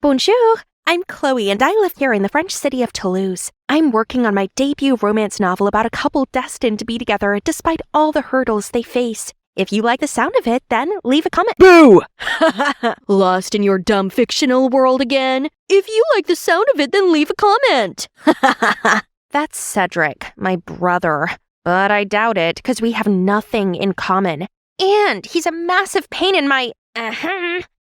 Bonjour! I'm Chloe and I live here in the French city of Toulouse. I'm working on my debut romance novel about a couple destined to be together despite all the hurdles they face. If you like the sound of it, then leave a comment. Boo! Lost in your dumb fictional world again? If you like the sound of it, then leave a comment. That's Cedric, my brother. But I doubt it, because we have nothing in common. And he's a massive pain in my...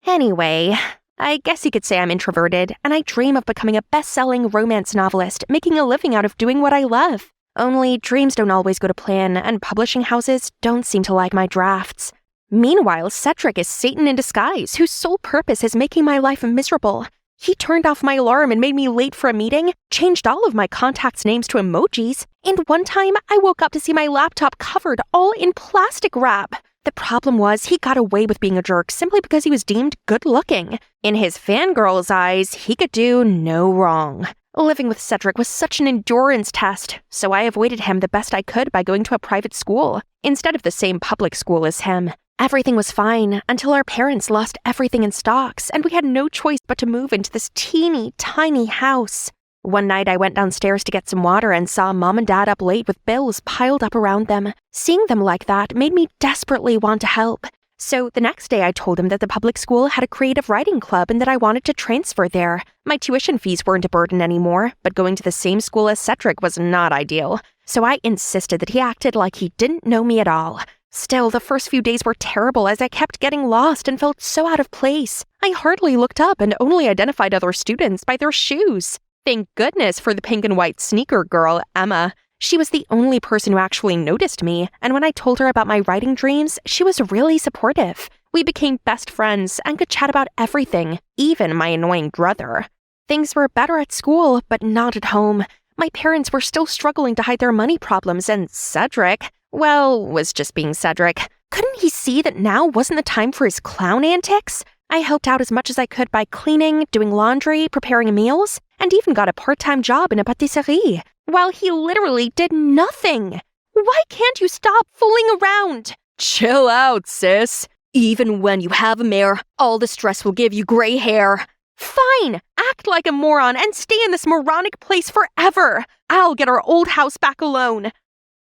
Anyway, I guess you could say I'm introverted, and I dream of becoming a best-selling romance novelist, making a living out of doing what I love. Only dreams don't always go to plan, and publishing houses don't seem to like my drafts. Meanwhile, Cedric is Satan in disguise, whose sole purpose is making my life miserable. He turned off my alarm and made me late for a meeting, changed all of my contacts' names to emojis, and one time I woke up to see my laptop covered all in plastic wrap. The problem was he got away with being a jerk simply because he was deemed good-looking. In his fangirl's eyes, he could do no wrong. Living with Cedric was such an endurance test, so I avoided him the best I could by going to a private school, instead of the same public school as him. Everything was fine until our parents lost everything in stocks, and we had no choice but to move into this teeny tiny house. One night I went downstairs to get some water and saw Mom and Dad up late with bills piled up around them. Seeing them like that made me desperately want to help. So the next day I told him that the public school had a creative writing club and that I wanted to transfer there. My tuition fees weren't a burden anymore, but going to the same school as Cedric was not ideal. So I insisted that he acted like he didn't know me at all. Still, the first few days were terrible as I kept getting lost and felt so out of place. I hardly looked up and only identified other students by their shoes. Thank goodness for the pink and white sneaker girl, Emma. She was the only person who actually noticed me, and when I told her about my writing dreams, she was really supportive. We became best friends and could chat about everything, even my annoying brother. Things were better at school, but not at home. My parents were still struggling to hide their money problems, and Cedric, well, was just being Cedric. Couldn't he see that now wasn't the time for his clown antics? I helped out as much as I could by cleaning, doing laundry, preparing meals, and even got a part-time job in a patisserie, while he literally did nothing. Why can't you stop fooling around? Chill out, sis. Even when you have a mare, all the stress will give you gray hair. Fine, act like a moron and stay in this moronic place forever. I'll get our old house back alone.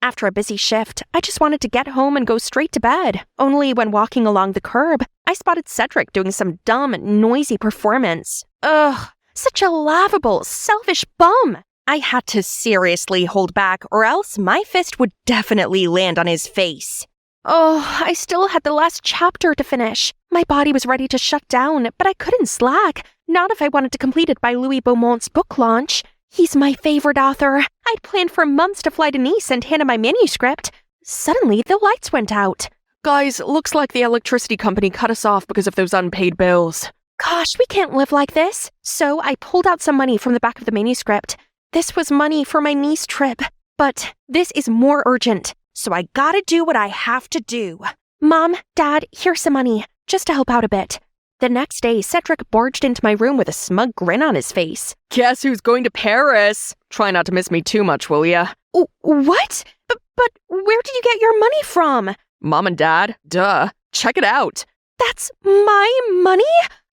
After a busy shift, I just wanted to get home and go straight to bed. Only when walking along the curb, I spotted Cedric doing some dumb, noisy performance. Ugh, such a laughable, selfish bum. I had to seriously hold back, or else my fist would definitely land on his face. Oh, I still had the last chapter to finish. My body was ready to shut down, but I couldn't slack. Not if I wanted to complete it by Louis Beaumont's book launch. He's my favorite author. I'd planned for months to fly to Nice and hand him my manuscript. Suddenly, the lights went out. Guys, looks like the electricity company cut us off because of those unpaid bills. Gosh, we can't live like this. So I pulled out some money from the back of the manuscript. This was money for my Nice trip. But this is more urgent, so I gotta do what I have to do. Mom, Dad, here's some money, just to help out a bit. The next day, Cedric barged into my room with a smug grin on his face. Guess who's going to Paris? Try not to miss me too much, will ya? What? But where did you get your money from? Mom and Dad, duh. Check it out. That's my money?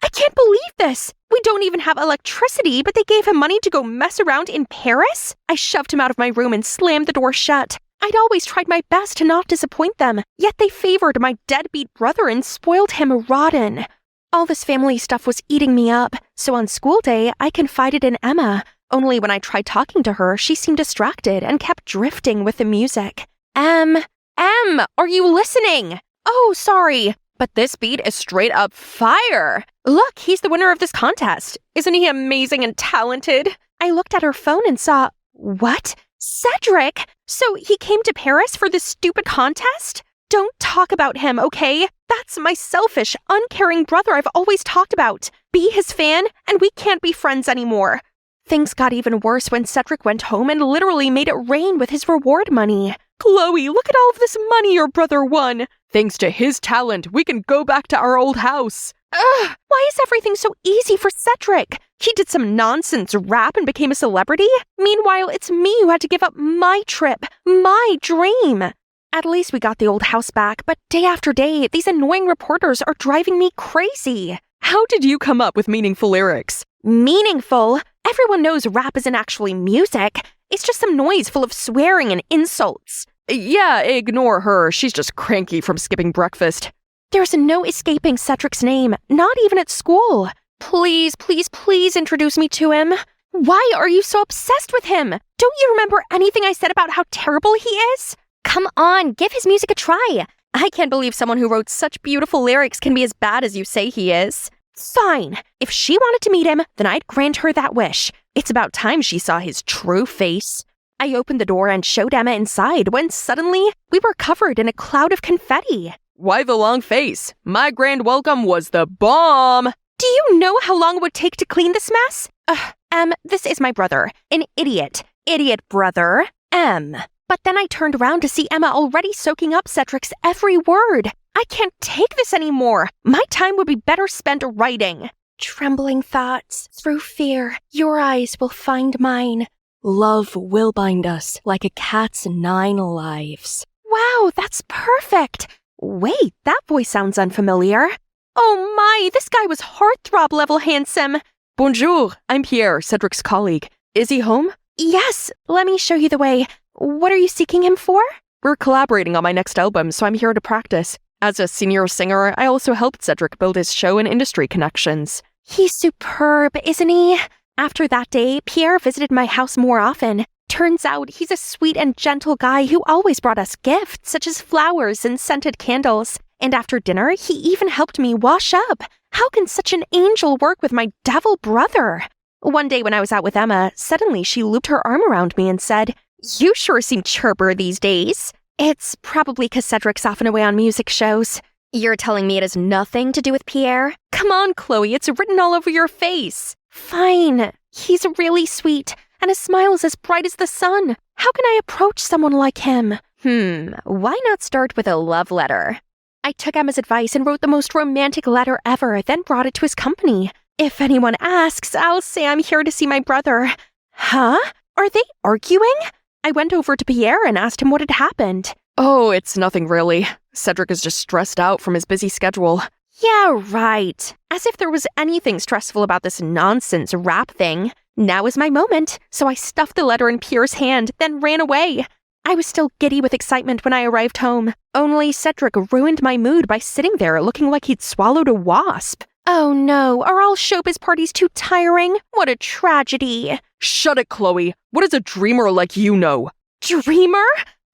I can't believe this. We don't even have electricity, but they gave him money to go mess around in Paris? I shoved him out of my room and slammed the door shut. I'd always tried my best to not disappoint them, yet they favored my deadbeat brother and spoiled him rotten. All this family stuff was eating me up, so on school day, I confided in Emma. Only when I tried talking to her, she seemed distracted and kept drifting with the music. Em, are you listening? Oh, sorry, but this beat is straight up fire. Look, he's the winner of this contest. Isn't he amazing and talented? I looked at her phone and saw, what? Cedric? So he came to Paris for this stupid contest? Don't talk about him, okay? That's my selfish, uncaring brother I've always talked about. Be his fan, and we can't be friends anymore. Things got even worse when Cedric went home and literally made it rain with his reward money. Chloe, look at all of this money your brother won. Thanks to his talent, we can go back to our old house. Ugh, why is everything so easy for Cedric? He did some nonsense rap and became a celebrity. Meanwhile, it's me who had to give up my trip, my dream. At least we got the old house back, but day after day, these annoying reporters are driving me crazy. How did you come up with meaningful lyrics? Meaningful? Everyone knows rap isn't actually music. It's just some noise full of swearing and insults. Yeah, ignore her. She's just cranky from skipping breakfast. There's no escaping Cedric's name, not even at school. Please, please, please introduce me to him. Why are you so obsessed with him? Don't you remember anything I said about how terrible he is? Come on, give his music a try. I can't believe someone who wrote such beautiful lyrics can be as bad as you say he is. Fine. If she wanted to meet him, then I'd grant her that wish. It's about time she saw his true face. I opened the door and showed Emma inside when suddenly we were covered in a cloud of confetti. Why the long face? My grand welcome was the bomb! Do you know how long it would take to clean this mess? This is my brother. An idiot. Idiot brother. But then I turned around to see Emma already soaking up Cedric's every word. I can't take this anymore. My time would be better spent writing. Trembling thoughts, through fear, your eyes will find mine. Love will bind us like a cat's 9 lives. Wow, that's perfect. Wait, that voice sounds unfamiliar. Oh my, this guy was heartthrob level handsome. Bonjour, I'm Pierre, Cedric's colleague. Is he home? Yes, let me show you the way. What are you seeking him for? We're collaborating on my next album, so I'm here to practice. As a senior singer, I also helped Cedric build his show and industry connections. He's superb, isn't he? After that day, Pierre visited my house more often. Turns out he's a sweet and gentle guy who always brought us gifts, such as flowers and scented candles. And after dinner, he even helped me wash up. How can such an angel work with my devil brother? One day when I was out with Emma, suddenly she looped her arm around me and said, "You sure seem chirper these days." It's probably because Cedric's often away on music shows. You're telling me it has nothing to do with Pierre? Come on, Chloe, it's written all over your face. Fine. He's really sweet, and his smile is as bright as the sun. How can I approach someone like him? Why not start with a love letter? I took Emma's advice and wrote the most romantic letter ever, then brought it to his company. If anyone asks, I'll say I'm here to see my brother. Huh? Are they arguing? I went over to Pierre and asked him what had happened. Oh, it's nothing really. Cedric is just stressed out from his busy schedule. Yeah, right. As if there was anything stressful about this nonsense rap thing. Now is my moment, so I stuffed the letter in Pierre's hand, then ran away. I was still giddy with excitement when I arrived home. Only Cedric ruined my mood by sitting there looking like he'd swallowed a wasp. Oh no, are all showbiz parties too tiring? What a tragedy. Shut it, Chloe. What does a dreamer like you know? Dreamer?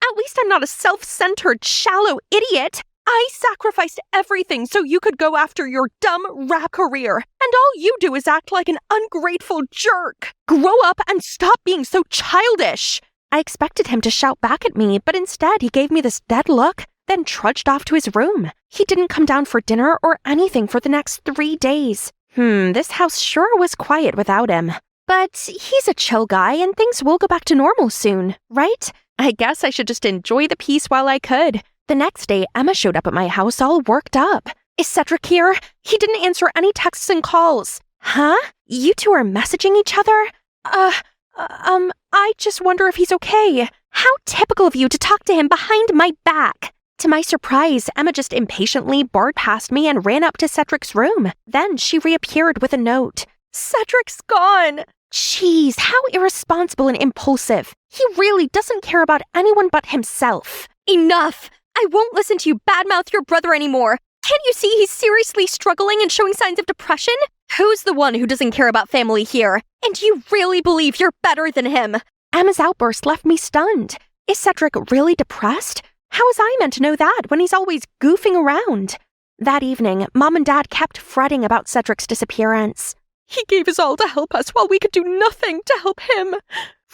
At least I'm not a self-centered, shallow idiot. I sacrificed everything so you could go after your dumb rap career, and all you do is act like an ungrateful jerk. Grow up and stop being so childish. I expected him to shout back at me, but instead he gave me this dead look, then trudged off to his room. He didn't come down for dinner or anything for the next 3 days. This house sure was quiet without him. But he's a chill guy and things will go back to normal soon, right? I guess I should just enjoy the peace while I could. The next day, Emma showed up at my house all worked up. Is Cedric here? He didn't answer any texts and calls. Huh? You two are messaging each other? I just wonder if he's okay. How typical of you to talk to him behind my back. To my surprise, Emma just impatiently barred past me and ran up to Cedric's room. Then she reappeared with a note. Cedric's gone. Jeez, how irresponsible and impulsive. He really doesn't care about anyone but himself. Enough! I won't listen to you badmouth your brother anymore. Can't you see he's seriously struggling and showing signs of depression? Who's the one who doesn't care about family here? And you really believe you're better than him? Emma's outburst left me stunned. Is Cedric really depressed? How was I meant to know that when he's always goofing around? That evening, Mom and Dad kept fretting about Cedric's disappearance. He gave his all to help us while we could do nothing to help him.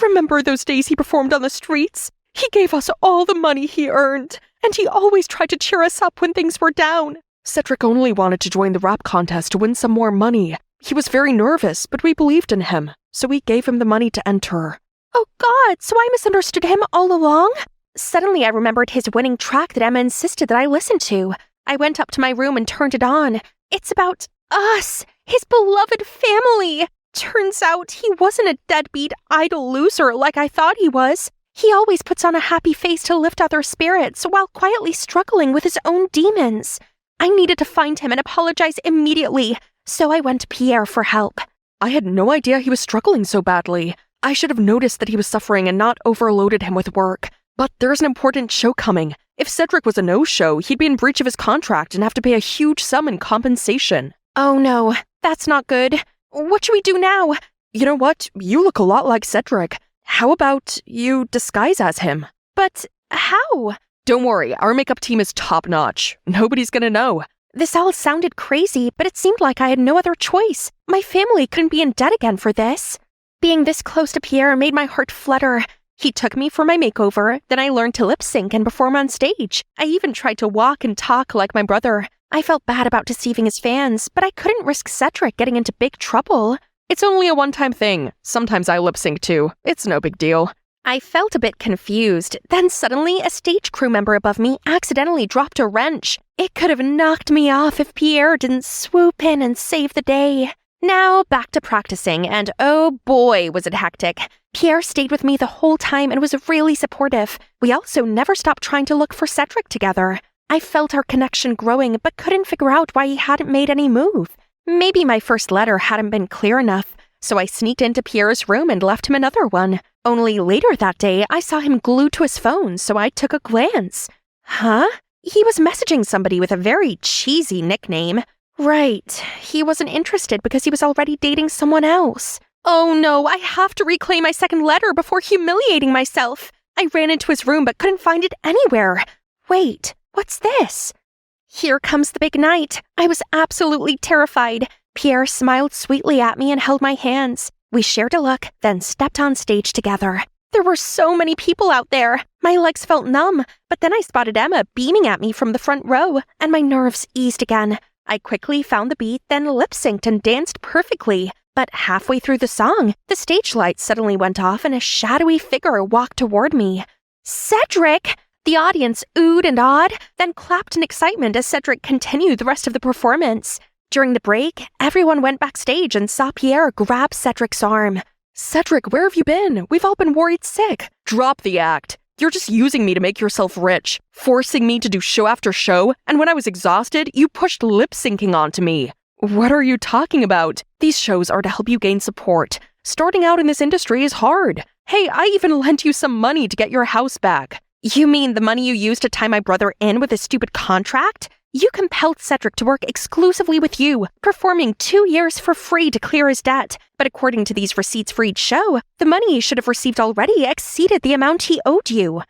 Remember those days he performed on the streets? He gave us all the money he earned, and he always tried to cheer us up when things were down. Cedric only wanted to join the rap contest to win some more money. He was very nervous, but we believed in him, so we gave him the money to enter. Oh God, so I misunderstood him all along? Suddenly I remembered his winning track that Emma insisted that I listen to. I went up to my room and turned it on. It's about us, his beloved family. Turns out he wasn't a deadbeat, idle loser like I thought he was. He always puts on a happy face to lift others' spirits while quietly struggling with his own demons. I needed to find him and apologize immediately, so I went to Pierre for help. I had no idea he was struggling so badly. I should have noticed that he was suffering and not overloaded him with work. But there's an important show coming. If Cedric was a no-show, he'd be in breach of his contract and have to pay a huge sum in compensation. Oh no, that's not good. What should we do now? You know what? You look a lot like Cedric. How about you disguise as him? But how? Don't worry, our makeup team is top-notch. Nobody's gonna know. This all sounded crazy, but it seemed like I had no other choice. My family couldn't be in debt again for this. Being this close to Pierre made my heart flutter. He took me for my makeover, then I learned to lip sync and perform on stage. I even tried to walk and talk like my brother. I felt bad about deceiving his fans, but I couldn't risk Cedric getting into big trouble. It's only a one-time thing. Sometimes I lip sync too. It's no big deal. I felt a bit confused. Then suddenly, a stage crew member above me accidentally dropped a wrench. It could have knocked me off if Pierre didn't swoop in and save the day. Now, back to practicing, and oh boy, was it hectic. Pierre stayed with me the whole time and was really supportive. We also never stopped trying to look for Cedric together. I felt our connection growing, but couldn't figure out why he hadn't made any move. Maybe my first letter hadn't been clear enough, so I sneaked into Pierre's room and left him another one. Only later that day, I saw him glued to his phone, so I took a glance. Huh? He was messaging somebody with a very cheesy nickname. Right, he wasn't interested because he was already dating someone else. Oh no, I have to reclaim my second letter before humiliating myself. I ran into his room but couldn't find it anywhere. Wait, what's this? Here comes the big night. I was absolutely terrified. Pierre smiled sweetly at me and held my hands. We shared a look, then stepped on stage together. There were so many people out there. My legs felt numb, but then I spotted Emma beaming at me from the front row, and my nerves eased again. I quickly found the beat, then lip-synced and danced perfectly. But halfway through the song, the stage lights suddenly went off and a shadowy figure walked toward me. Cedric! The audience oohed and awed, then clapped in excitement as Cedric continued the rest of the performance. During the break, everyone went backstage and saw Pierre grab Cedric's arm. Cedric, where have you been? We've all been worried sick. Drop the act. You're just using me to make yourself rich, forcing me to do show after show, and when I was exhausted, you pushed lip-syncing onto me. What are you talking about? These shows are to help you gain support. Starting out in this industry is hard. Hey, I even lent you some money to get your house back. You mean the money you used to tie my brother in with his stupid contract? You compelled Cedric to work exclusively with you, performing 2 years for free to clear his debt. But according to these receipts for each show, the money he should have received already exceeded the amount he owed you.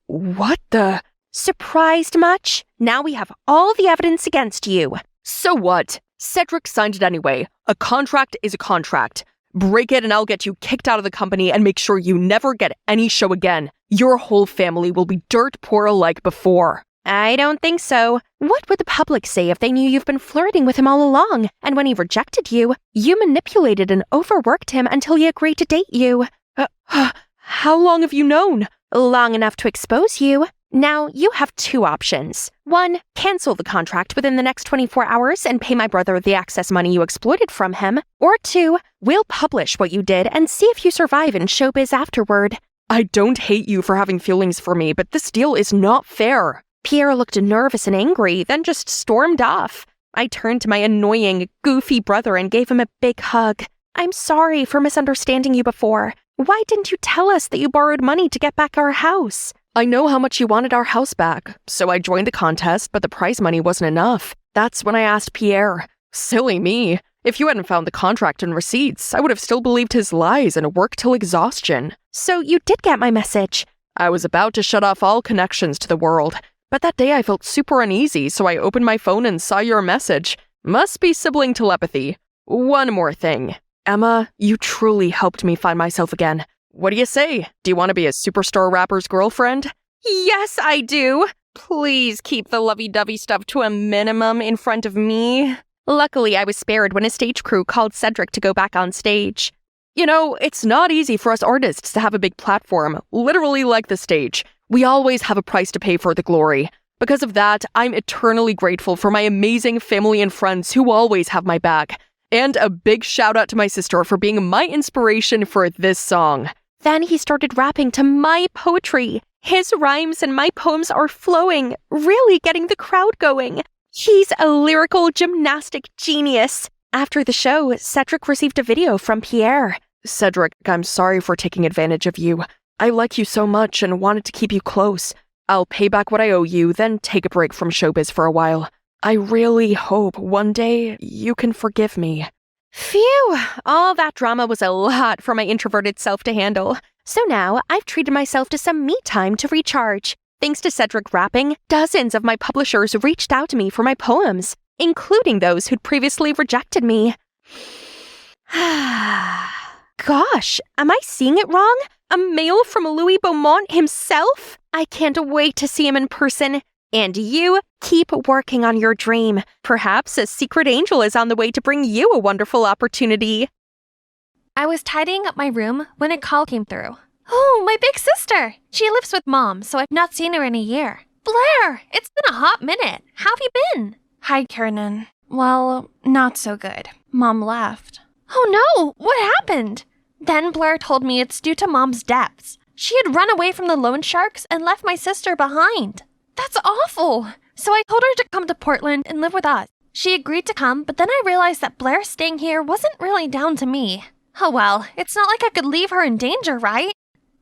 What the? Surprised much? Now we have all the evidence against you. So what? Cedric signed it anyway. A contract is a contract. Break it and I'll get you kicked out of the company and make sure you never get any show again. Your whole family will be dirt poor like before. I don't think so. What would the public say if they knew you've been flirting with him all along, and when he rejected you, you manipulated and overworked him until he agreed to date you? How long have you known? Long enough to expose you. Now, you have 2 options. 1, cancel the contract within the next 24 hours and pay my brother the excess money you exploited from him. Or 2, we'll publish what you did and see if you survive in showbiz afterward. I don't hate you for having feelings for me, but this deal is not fair. Pierre looked nervous and angry, then just stormed off. I turned to my annoying, goofy brother and gave him a big hug. I'm sorry for misunderstanding you before. Why didn't you tell us that you borrowed money to get back our house? I know how much you wanted our house back, so I joined the contest, but the prize money wasn't enough. That's when I asked Pierre. Silly me. If you hadn't found the contract and receipts, I would have still believed his lies and worked till exhaustion. So you did get my message. I was about to shut off all connections to the world. But that day I felt super uneasy, so I opened my phone and saw your message. Must be sibling telepathy. One more thing. Emma, you truly helped me find myself again. What do you say? Do you want to be a superstar rapper's girlfriend? Yes, I do. Please keep the lovey-dovey stuff to a minimum in front of me. Luckily, I was spared when a stage crew called Cedric to go back on stage. You know, it's not easy for us artists to have a big platform, literally like the stage. We always have a price to pay for the glory. Because of that, I'm eternally grateful for my amazing family and friends who always have my back. And a big shout out to my sister for being my inspiration for this song. Then he started rapping to my poetry. His rhymes and my poems are flowing, really getting the crowd going. He's a lyrical gymnastic genius. After the show, Cedric received a video from Pierre. Cedric, I'm sorry for taking advantage of you. I like you so much and wanted to keep you close. I'll pay back what I owe you, then take a break from showbiz for a while. I really hope one day you can forgive me. Phew, all that drama was a lot for my introverted self to handle. So now I've treated myself to some me time to recharge. Thanks to Cedric rapping, dozens of my publishers reached out to me for my poems, including those who'd previously rejected me. Gosh, am I seeing it wrong? A mail from Louis Beaumont himself? I can't wait to see him in person. And you, keep working on your dream. Perhaps a secret angel is on the way to bring you a wonderful opportunity. I was tidying up my room when a call came through. Oh, my big sister! She lives with Mom, so I've not seen her in a year. Blair! It's been a hot minute. How have you been? Hi, Kiernan. Well, not so good. Mom left. Oh no! What happened? Then Blair told me it's due to Mom's debts. She had run away from the loan sharks and left my sister behind. That's awful! So I told her to come to Portland and live with us. She agreed to come, but then I realized that Blair staying here wasn't really down to me. Oh well, it's not like I could leave her in danger, right?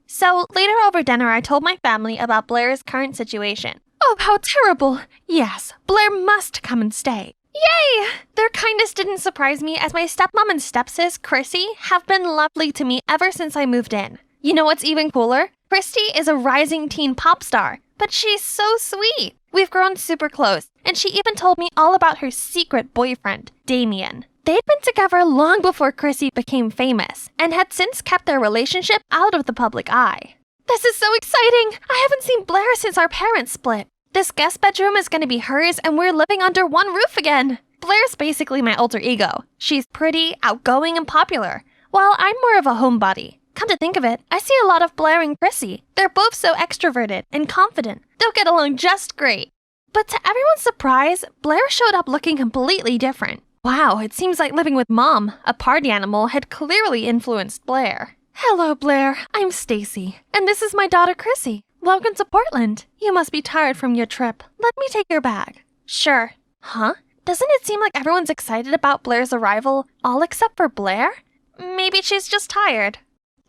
So later over dinner, I told my family about Blair's current situation. Oh, how terrible! Yes, Blair must come and stay. Yay! Their kindness didn't surprise me as my stepmom and stepsis, Chrissy, have been lovely to me ever since I moved in. You know what's even cooler? Christy is a rising teen pop star, but she's so sweet. We've grown super close, and she even told me all about her secret boyfriend, Damien. They'd been together long before Chrissy became famous, and had since kept their relationship out of the public eye. This is so exciting! I haven't seen Blair since our parents split. This guest bedroom is going to be hers, and we're living under one roof again. Blair's basically my alter ego. She's pretty, outgoing, and popular, while I'm more of a homebody. Come to think of it, I see a lot of Blair and Chrissy. They're both so extroverted and confident. They'll get along just great. But to everyone's surprise, Blair showed up looking completely different. Wow, it seems like living with Mom, a party animal, had clearly influenced Blair. Hello, Blair. I'm Stacy, and this is my daughter, Chrissy. Welcome to Portland. You must be tired from your trip. Let me take your bag. Sure. Huh? Doesn't it seem like everyone's excited about Blair's arrival, all except for Blair? Maybe she's just tired.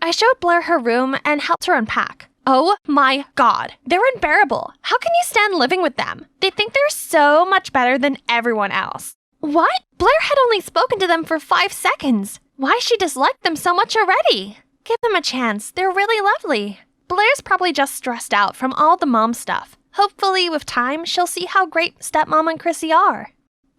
I showed Blair her room and helped her unpack. Oh my god, they're unbearable. How can you stand living with them? They think they're so much better than everyone else. What? Blair had only spoken to them for 5 seconds. Why she disliked them so much already? Give them a chance, they're really lovely. Blair's probably just stressed out from all the mom stuff. Hopefully, with time, she'll see how great stepmom and Chrissy are.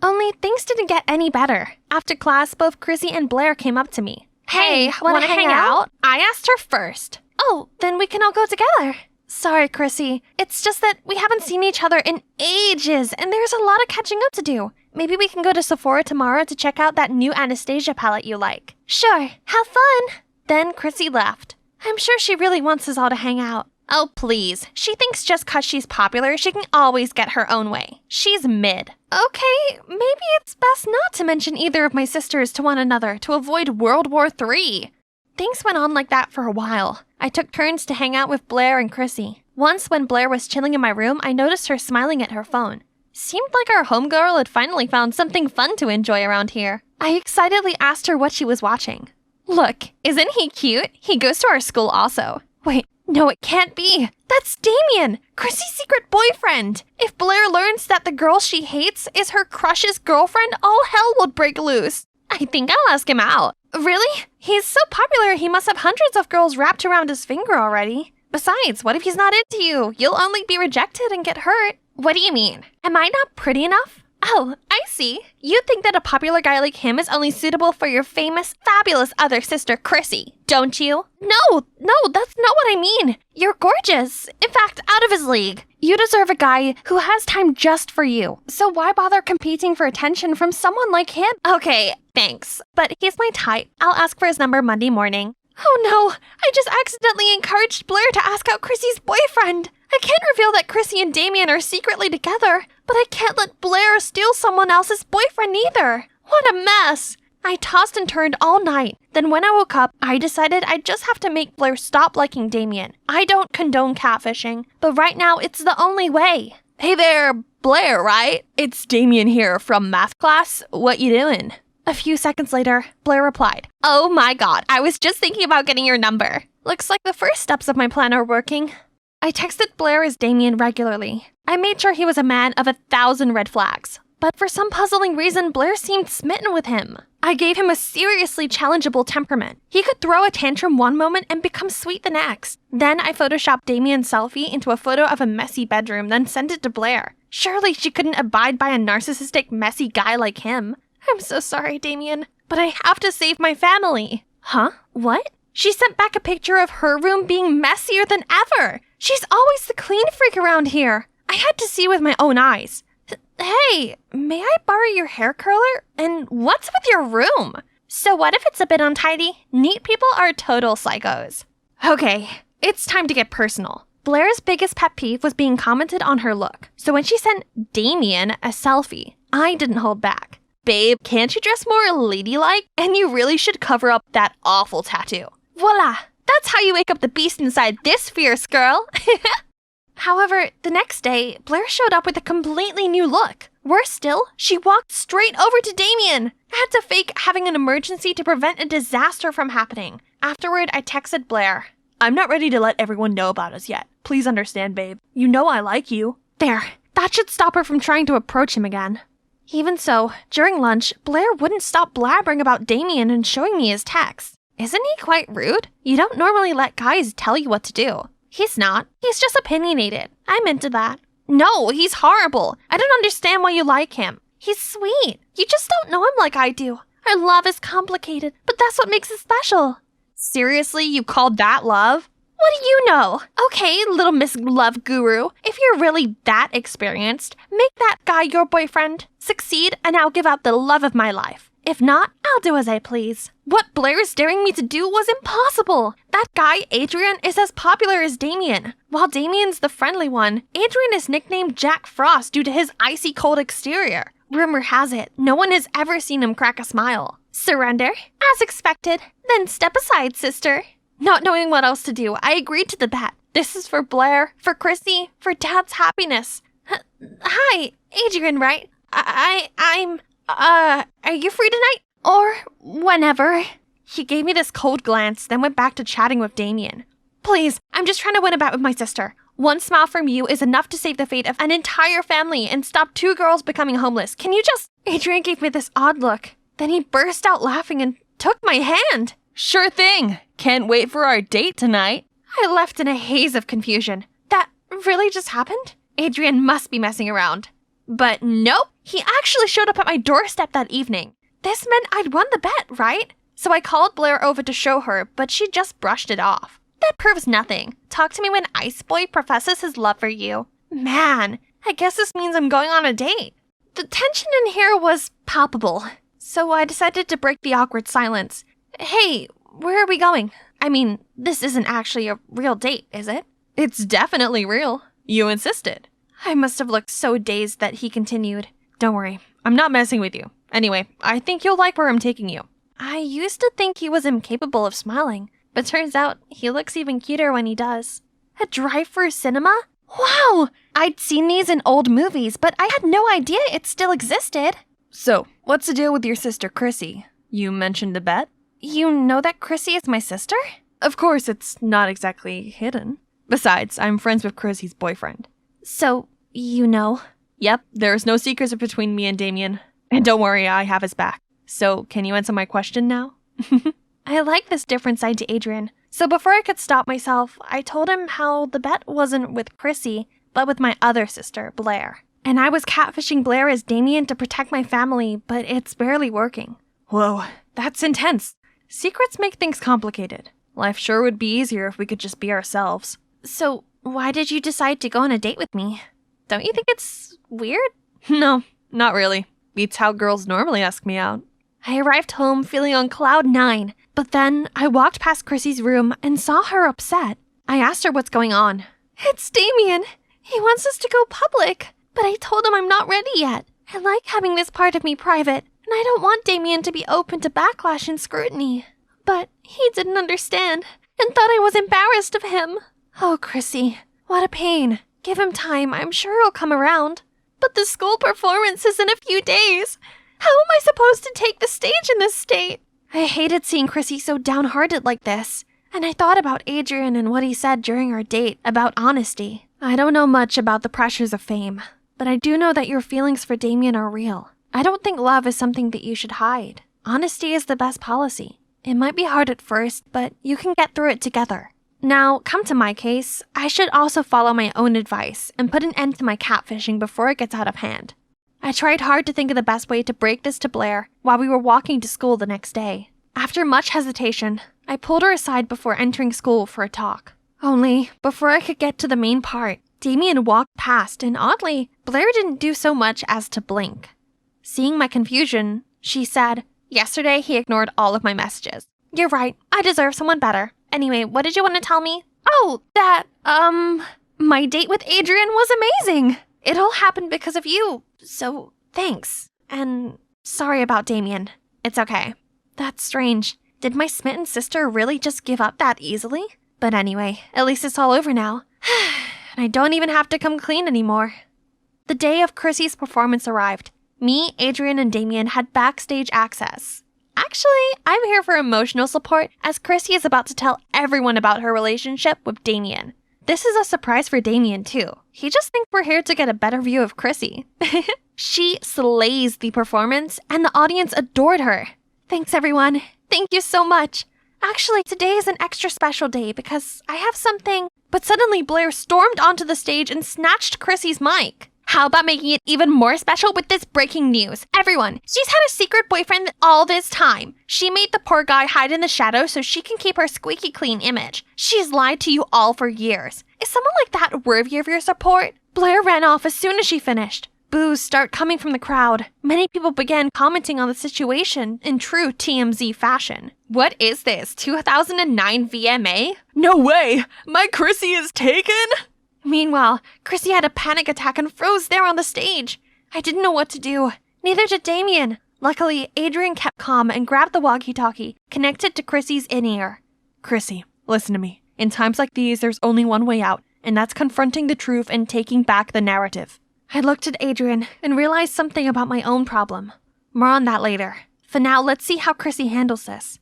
Only things didn't get any better. After class, both Chrissy and Blair came up to me. Hey, wanna hang out? I asked her first. Oh, then we can all go together. Sorry, Chrissy. It's just that we haven't seen each other in ages, and there's a lot of catching up to do. Maybe we can go to Sephora tomorrow to check out that new Anastasia palette you like. Sure, have fun. Then Chrissy left. I'm sure she really wants us all to hang out. Oh, please. She thinks just 'cause she's popular, she can always get her own way. She's mid. Okay, maybe it's best not to mention either of my sisters to one another to avoid World War III. Things went on like that for a while. I took turns to hang out with Blair and Chrissy. Once when Blair was chilling in my room, I noticed her smiling at her phone. Seemed like our homegirl had finally found something fun to enjoy around here. I excitedly asked her what she was watching. Look, isn't he cute? He goes to our school also. Wait, no, it can't be. That's Damien, Chrissy's secret boyfriend. If Blair learns that the girl she hates is her crush's girlfriend, all hell would break loose. I think I'll ask him out. Really? He's so popular he must have hundreds of girls wrapped around his finger already. Besides, what if he's not into you? You'll only be rejected and get hurt. What do you mean? Am I not pretty enough? Oh, I see. You think that a popular guy like him is only suitable for your famous, fabulous other sister, Chrissy, don't you? No, that's not what I mean. You're gorgeous. In fact, out of his league. You deserve a guy who has time just for you. So why bother competing for attention from someone like him? Okay, thanks. But he's my type. I'll ask for his number Monday morning. Oh no, I just accidentally encouraged Blair to ask out Chrissy's boyfriend. I can't reveal that Chrissy and Damien are secretly together, but I can't let Blair steal someone else's boyfriend either. What a mess. I tossed and turned all night. Then when I woke up, I decided I'd just have to make Blair stop liking Damien. I don't condone catfishing, but right now it's the only way. Hey there, Blair, right? It's Damien here from math class. What you doing? A few seconds later, Blair replied, "Oh my god, I was just thinking about getting your number. Looks like the first steps of my plan are working." I texted Blair as Damien regularly. I made sure he was a man of 1,000 red flags. But for some puzzling reason, Blair seemed smitten with him. I gave him a seriously challengeable temperament. He could throw a tantrum one moment and become sweet the next. Then I photoshopped Damien's selfie into a photo of a messy bedroom, then sent it to Blair. Surely she couldn't abide by a narcissistic, messy guy like him. I'm so sorry, Damien, but I have to save my family. Huh? What? She sent back a picture of her room being messier than ever. She's always the clean freak around here. I had to see with my own eyes. Hey, may I borrow your hair curler? And what's with your room? So what if it's a bit untidy? Neat people are total psychos. Okay, it's time to get personal. Blair's biggest pet peeve was being commented on her look. So when she sent Damien a selfie, I didn't hold back. Babe, can't you dress more ladylike? And you really should cover up that awful tattoo. Voila! That's how you wake up the beast inside this fierce girl. However, the next day, Blair showed up with a completely new look. Worse still, she walked straight over to Damien. I had to fake having an emergency to prevent a disaster from happening. Afterward, I texted Blair. I'm not ready to let everyone know about us yet. Please understand, babe. You know I like you. There, that should stop her from trying to approach him again. Even so, during lunch, Blair wouldn't stop blabbering about Damien and showing me his texts. Isn't he quite rude? You don't normally let guys tell you what to do. He's not. He's just opinionated. I'm into that. No, he's horrible. I don't understand why you like him. He's sweet. You just don't know him like I do. Our love is complicated, but that's what makes it special. Seriously, you called that love? What do you know? Okay, little Miss Love Guru, if you're really that experienced, make that guy your boyfriend. Succeed, and I'll give up the love of my life. If not, I'll do as I please. What Blair is daring me to do was impossible. That guy, Adrian, is as popular as Damien. While Damien's the friendly one, Adrian is nicknamed Jack Frost due to his icy cold exterior. Rumor has it, no one has ever seen him crack a smile. Surrender? As expected. Then step aside, sister. Not knowing what else to do, I agreed to the bet. This is for Blair, for Chrissy, for Dad's happiness. Hi, Adrian, right? Are you free tonight? Or whenever? He gave me this cold glance, then went back to chatting with Damien. Please, I'm just trying to win a bet with my sister. One smile from you is enough to save the fate of an entire family and stop 2 girls becoming homeless. Can you just... Adrian gave me this odd look. Then he burst out laughing and took my hand. Sure thing. Can't wait for our date tonight. I left in a haze of confusion. That really just happened? Adrian must be messing around. But nope, he actually showed up at my doorstep that evening. This meant I'd won the bet, right? So I called Blair over to show her, but she just brushed it off. That proves nothing. Talk to me when Ice Boy professes his love for you. Man, I guess this means I'm going on a date. The tension in here was palpable, so I decided to break the awkward silence. Hey, where are we going? I mean, this isn't actually a real date, is it? It's definitely real. You insisted. I must have looked so dazed that he continued. Don't worry, I'm not messing with you. Anyway, I think you'll like where I'm taking you. I used to think he was incapable of smiling, but turns out he looks even cuter when he does. A drive-through cinema? Wow! I'd seen these in old movies, but I had no idea it still existed. So, what's the deal with your sister Chrissy? You mentioned the bet? You know that Chrissy is my sister? Of course, it's not exactly hidden. Besides, I'm friends with Chrissy's boyfriend. So, you know? Yep, there's no secrets between me and Damien. And don't worry, I have his back. So, can you answer my question now? I like this different side to Adrian. So before I could stop myself, I told him how the bet wasn't with Chrissy, but with my other sister, Blair. And I was catfishing Blair as Damien to protect my family, but it's barely working. Whoa, that's intense. Secrets make things complicated. Life sure would be easier if we could just be ourselves. So, why did you decide to go on a date with me? Don't you think it's weird? No, not really. Beats how girls normally ask me out. I arrived home feeling on cloud 9, but then I walked past Chrissy's room and saw her upset. I asked her what's going on. It's Damien. He wants us to go public, but I told him I'm not ready yet. I like having this part of me private, and I don't want Damien to be open to backlash and scrutiny. But he didn't understand and thought I was embarrassed of him. Oh, Chrissy, what a pain. Give him time, I'm sure he'll come around. But the school performance is in a few days. How am I supposed to take the stage in this state? I hated seeing Chrissy so downhearted like this. And I thought about Adrian and what he said during our date about honesty. I don't know much about the pressures of fame, but I do know that your feelings for Damien are real. I don't think love is something that you should hide. Honesty is the best policy. It might be hard at first, but you can get through it together. Now, come to my case, I should also follow my own advice and put an end to my catfishing before it gets out of hand. I tried hard to think of the best way to break this to Blair while we were walking to school the next day. After much hesitation, I pulled her aside before entering school for a talk. Only, before I could get to the main part, Damien walked past and oddly, Blair didn't do so much as to blink. Seeing my confusion, she said, "Yesterday he ignored all of my messages. You're right, I deserve someone better. Anyway, what did you want to tell me?" "Oh, my date with Adrian was amazing. It all happened because of you, so thanks. And sorry about Damien. It's okay." That's strange. Did my smitten sister really just give up that easily? But anyway, at least it's all over now. And I don't even have to come clean anymore. The day of Chrissy's performance arrived. Me, Adrian, and Damien had backstage access. Actually, I'm here for emotional support as Chrissy is about to tell everyone about her relationship with Damien. This is a surprise for Damien too. He just thinks we're here to get a better view of Chrissy. She slays the performance and the audience adored her. Thanks everyone. Thank you so much. Actually, today is an extra special day because I have something. But suddenly Blair stormed onto the stage and snatched Chrissy's mic. How about making it even more special with this breaking news? Everyone, she's had a secret boyfriend all this time. She made the poor guy hide in the shadows so she can keep her squeaky clean image. She's lied to you all for years. Is someone like that worthy of your support? Blair ran off as soon as she finished. Boos start coming from the crowd. Many people began commenting on the situation in true TMZ fashion. What is this, 2009 VMA? No way! My Chrissy is taken? Meanwhile, Chrissy had a panic attack and froze there on the stage. I didn't know what to do. Neither did Damien. Luckily, Adrian kept calm and grabbed the walkie-talkie, connected to Chrissy's in-ear. Chrissy, listen to me. In times like these, there's only one way out, and that's confronting the truth and taking back the narrative. I looked at Adrian and realized something about my own problem. More on that later. For now, let's see how Chrissy handles this.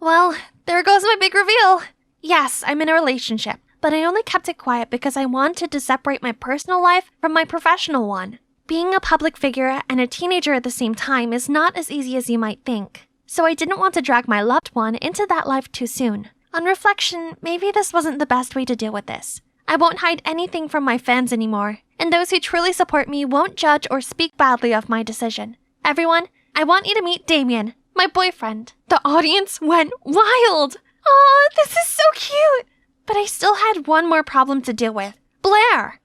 Well, there goes my big reveal. Yes, I'm in a relationship. But I only kept it quiet because I wanted to separate my personal life from my professional one. Being a public figure and a teenager at the same time is not as easy as you might think. So I didn't want to drag my loved one into that life too soon. On reflection, maybe this wasn't the best way to deal with this. I won't hide anything from my fans anymore, and those who truly support me won't judge or speak badly of my decision. Everyone, I want you to meet Damien, my boyfriend. The audience went wild. Aw, this is so cute. But I still had one more problem to deal with. Blair!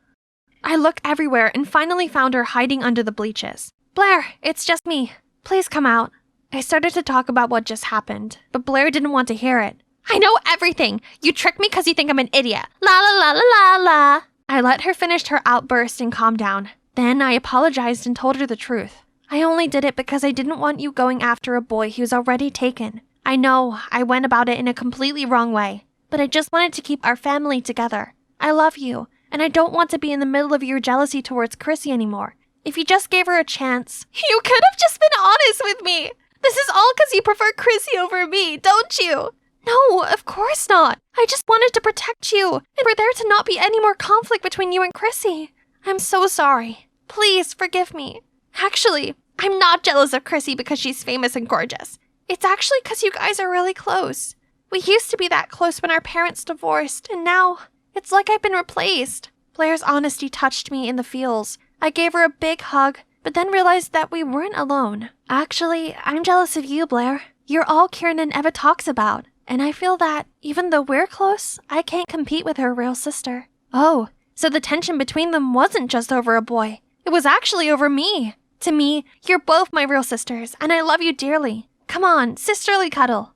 I looked everywhere and finally found her hiding under the bleachers. Blair, it's just me. Please come out. I started to talk about what just happened, but Blair didn't want to hear it. I know everything! You tricked me because you think I'm an idiot. La la la la la la! I let her finish her outburst and calm down. Then I apologized and told her the truth. I only did it because I didn't want you going after a boy who's already taken. I know I went about it in a completely wrong way. But I just wanted to keep our family together. I love you, and I don't want to be in the middle of your jealousy towards Chrissy anymore. If you just gave her a chance... You could have just been honest with me! This is all because you prefer Chrissy over me, don't you? No, of course not. I just wanted to protect you, and for there to not be any more conflict between you and Chrissy. I'm so sorry. Please forgive me. Actually, I'm not jealous of Chrissy because she's famous and gorgeous. It's actually because you guys are really close. We used to be that close when our parents divorced, and now it's like I've been replaced. Blair's honesty touched me in the feels. I gave her a big hug, but then realized that we weren't alone. Actually, I'm jealous of you, Blair. You're all Kieran ever talks about, and I feel that, even though we're close, I can't compete with her real sister. Oh, so the tension between them wasn't just over a boy. It was actually over me. To me, you're both my real sisters, and I love you dearly. Come on, sisterly cuddle.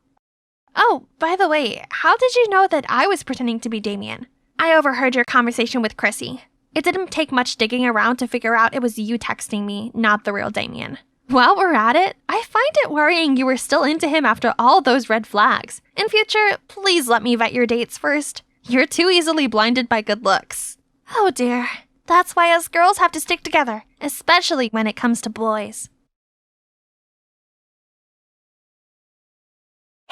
Oh, by the way, how did you know that I was pretending to be Damien? I overheard your conversation with Chrissy. It didn't take much digging around to figure out it was you texting me, not the real Damien. While we're at it, I find it worrying you were still into him after all those red flags. In future, please let me vet your dates first. You're too easily blinded by good looks. Oh dear. That's why us girls have to stick together, especially when it comes to boys.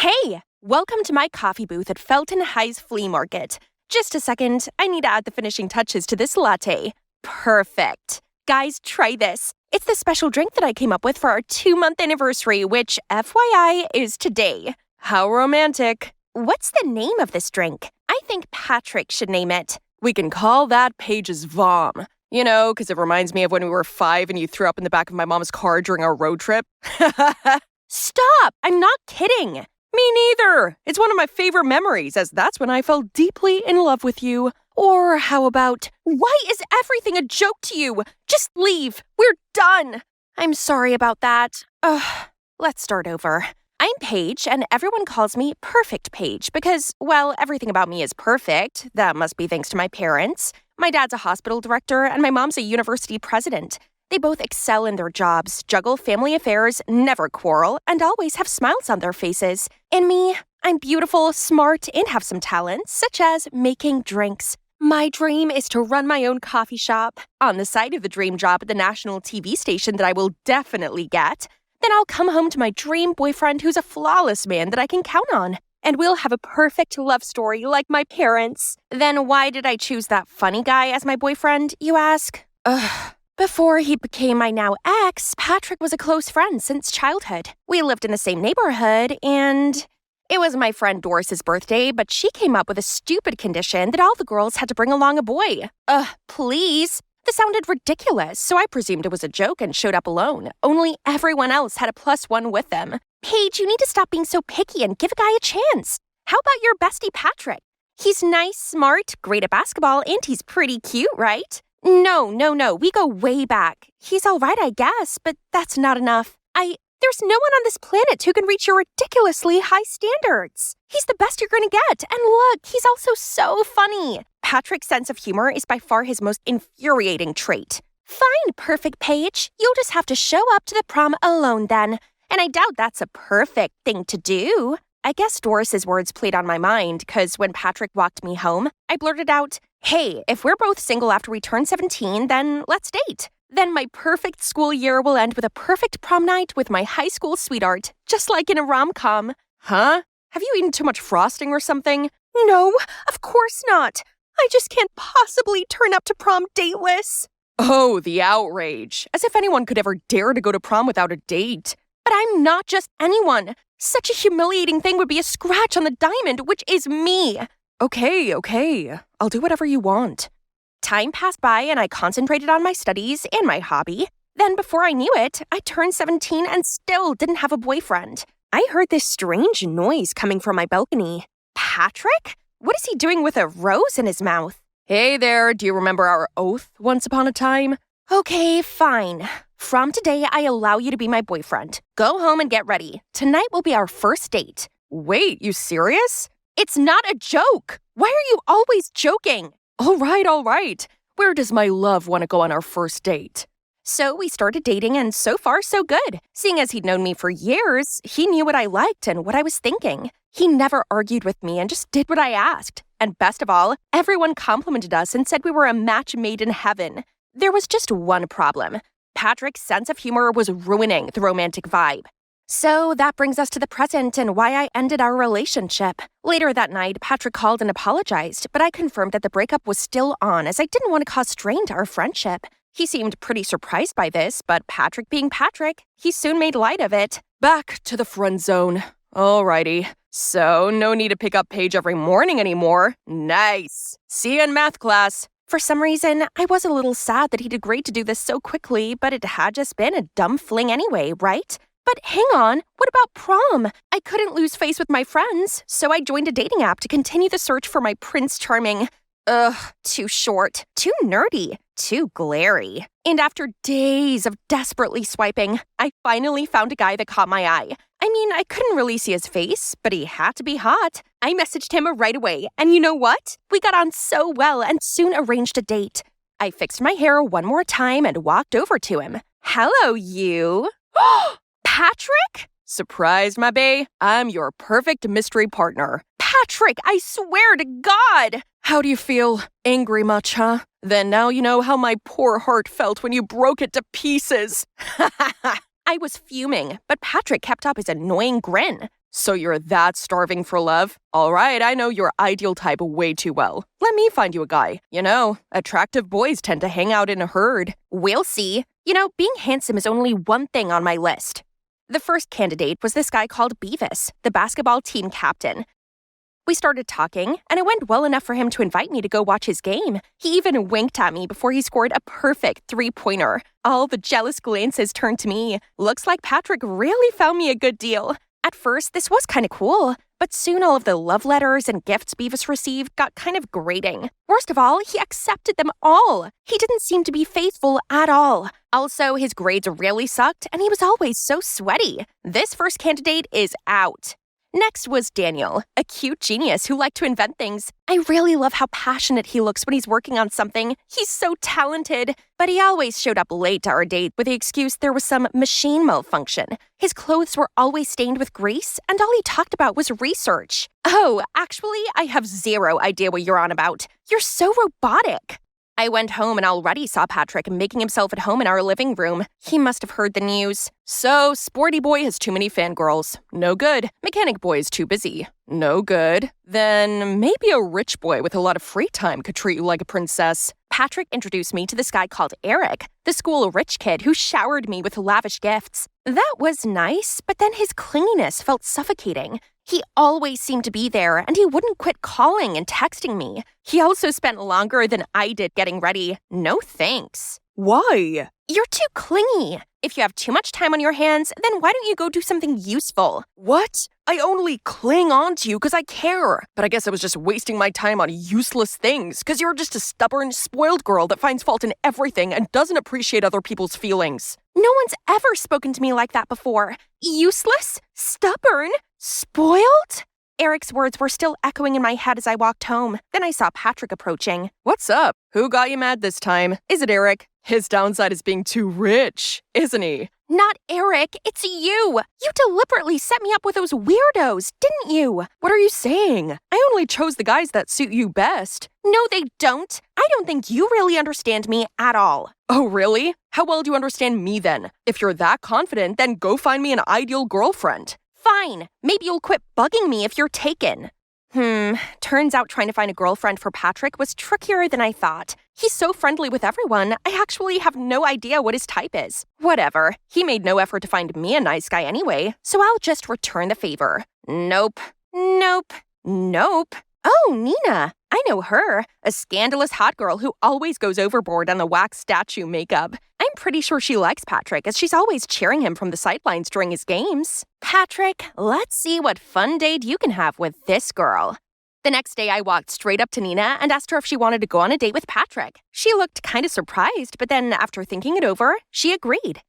Hey, welcome to my coffee booth at Felton High's Flea Market. Just a second, I need to add the finishing touches to this latte. Perfect. Guys, try this. It's the special drink that I came up with for our 2-month anniversary, which, FYI, is today. How romantic. What's the name of this drink? I think Patrick should name it. We can call that Paige's Vom. You know, because it reminds me of when we were 5 and you threw up in the back of my mom's car during our road trip. Stop! I'm not kidding. Me neither. It's one of my favorite memories, as that's when I fell deeply in love with you. Or how about, why is everything a joke to you? Just leave. We're done. I'm sorry about that. Let's start over. I'm Paige, and everyone calls me Perfect Paige because, well, everything about me is perfect. That must be thanks to my parents. My dad's a hospital director, and my mom's a university president. They both excel in their jobs, juggle family affairs, never quarrel, and always have smiles on their faces. And me, I'm beautiful, smart, and have some talents, such as making drinks. My dream is to run my own coffee shop. On the side of the dream job at the national TV station that I will definitely get, then I'll come home to my dream boyfriend who's a flawless man that I can count on. And we'll have a perfect love story like my parents. Then why did I choose that funny guy as my boyfriend, you ask? Before he became my now ex, Patrick was a close friend since childhood. We lived in the same neighborhood, and it was my friend Doris's birthday, but she came up with a stupid condition that all the girls had to bring along a boy. Please? This sounded ridiculous, so I presumed it was a joke and showed up alone. Only everyone else had a +1 with them. Paige, you need to stop being so picky and give a guy a chance. How about your bestie Patrick? He's nice, smart, great at basketball, and he's pretty cute, right? No, we go way back. He's all right, I guess, but that's not enough. There's no one on this planet who can reach your ridiculously high standards. He's the best you're going to get, and look, he's also so funny. Patrick's sense of humor is by far his most infuriating trait. Fine, Perfect Paige. You'll just have to show up to the prom alone then. And I doubt that's a perfect thing to do. I guess Doris's words played on my mind, because when Patrick walked me home, I blurted out, hey, if we're both single after we turn 17, then let's date. Then my perfect school year will end with a perfect prom night with my high school sweetheart, just like in a rom-com. Huh? Have you eaten too much frosting or something? No, of course not. I just can't possibly turn up to prom dateless. Oh, the outrage. As if anyone could ever dare to go to prom without a date. But I'm not just anyone. Such a humiliating thing would be a scratch on the diamond, which is me. Okay. I'll do whatever you want. Time passed by and I concentrated on my studies and my hobby. Then before I knew it, I turned 17 and still didn't have a boyfriend. I heard this strange noise coming from my balcony. Patrick? What is he doing with a rose in his mouth? Hey there, do you remember our oath once upon a time? Okay, fine. From today, I allow you to be my boyfriend. Go home and get ready. Tonight will be our first date. Wait, you serious? It's not a joke. Why are you always joking? All right. Where does my love want to go on our first date? So we started dating, and so far, so good. Seeing as he'd known me for years, he knew what I liked and what I was thinking. He never argued with me and just did what I asked. And best of all, everyone complimented us and said we were a match made in heaven. There was just one problem. Patrick's sense of humor was ruining the romantic vibe. So that brings us to the present and why I ended our relationship. Later that night, Patrick called and apologized, but I confirmed that the breakup was still on as I didn't want to cause strain to our friendship. He seemed pretty surprised by this, but Patrick being Patrick, he soon made light of it. Back to the friend zone. Alrighty. So, no need to pick up Paige every morning anymore. Nice. See you in math class. For some reason, I was a little sad that he'd agreed to do this so quickly, but it had just been a dumb fling anyway, right? But hang on, what about prom? I couldn't lose face with my friends, so I joined a dating app to continue the search for my Prince Charming. Too short, too nerdy, too glary. And after days of desperately swiping, I finally found a guy that caught my eye. I mean, I couldn't really see his face, but he had to be hot. I messaged him right away, and you know what? We got on so well and soon arranged a date. I fixed my hair one more time and walked over to him. Hello, you. Patrick? Surprise, my bae. I'm your perfect mystery partner. Patrick, I swear to God! How do you feel? Angry much, huh? Then now you know how my poor heart felt when you broke it to pieces. I was fuming, but Patrick kept up his annoying grin. So you're that starving for love? All right, I know your ideal type way too well. Let me find you a guy. You know, attractive boys tend to hang out in a herd. We'll see. You know, being handsome is only one thing on my list. The first candidate was this guy called Beavis, the basketball team captain. We started talking, and it went well enough for him to invite me to go watch his game. He even winked at me before he scored a perfect three-pointer. All the jealous glances turned to me. Looks like Patrick really found me a good deal. At first, this was kind of cool, but soon all of the love letters and gifts Beavis received got kind of grating. Worst of all, he accepted them all. He didn't seem to be faithful at all. Also, his grades really sucked, and he was always so sweaty. This first candidate is out. Next was Daniel, a cute genius who liked to invent things. I really love how passionate he looks when he's working on something. He's so talented. But he always showed up late to our date with the excuse there was some machine malfunction. His clothes were always stained with grease, and all he talked about was research. Oh, actually, I have zero idea what you're on about. You're so robotic. I went home and already saw Patrick making himself at home in our living room. He must have heard the news. So, Sporty Boy has too many fangirls. No good. Mechanic Boy is too busy. No good. Then maybe a rich boy with a lot of free time could treat you like a princess. Patrick introduced me to this guy called Eric, the school rich kid who showered me with lavish gifts. That was nice, but then his clinginess felt suffocating. He always seemed to be there, and he wouldn't quit calling and texting me. He also spent longer than I did getting ready. No thanks. Why? You're too clingy. If you have too much time on your hands, then why don't you go do something useful? What? I only cling on to you because I care. But I guess I was just wasting my time on useless things because you're just a stubborn, spoiled girl that finds fault in everything and doesn't appreciate other people's feelings. No one's ever spoken to me like that before. Useless? Stubborn? Spoiled? Eric's words were still echoing in my head as I walked home. Then I saw Patrick approaching. What's up? Who got you mad this time? Is it Eric? His downside is being too rich, isn't he? Not Eric, it's you. You deliberately set me up with those weirdos, didn't you? What are you saying? I only chose the guys that suit you best. No, they don't. I don't think you really understand me at all. Oh, really? How well do you understand me then? If you're that confident, then go find me an ideal girlfriend. Fine. Maybe you'll quit bugging me if you're taken. Turns out trying to find a girlfriend for Patrick was trickier than I thought. He's so friendly with everyone, I actually have no idea what his type is. Whatever. He made no effort to find me a nice guy anyway, so I'll just return the favor. Nope. Nope. Nope. Oh, Nina. I know her. A scandalous hot girl who always goes overboard on the wax statue makeup. I'm pretty sure she likes Patrick, as she's always cheering him from the sidelines during his games. Patrick, let's see what fun date you can have with this girl. The next day, I walked straight up to Nina and asked her if she wanted to go on a date with Patrick. She looked kind of surprised, but then after thinking it over, she agreed.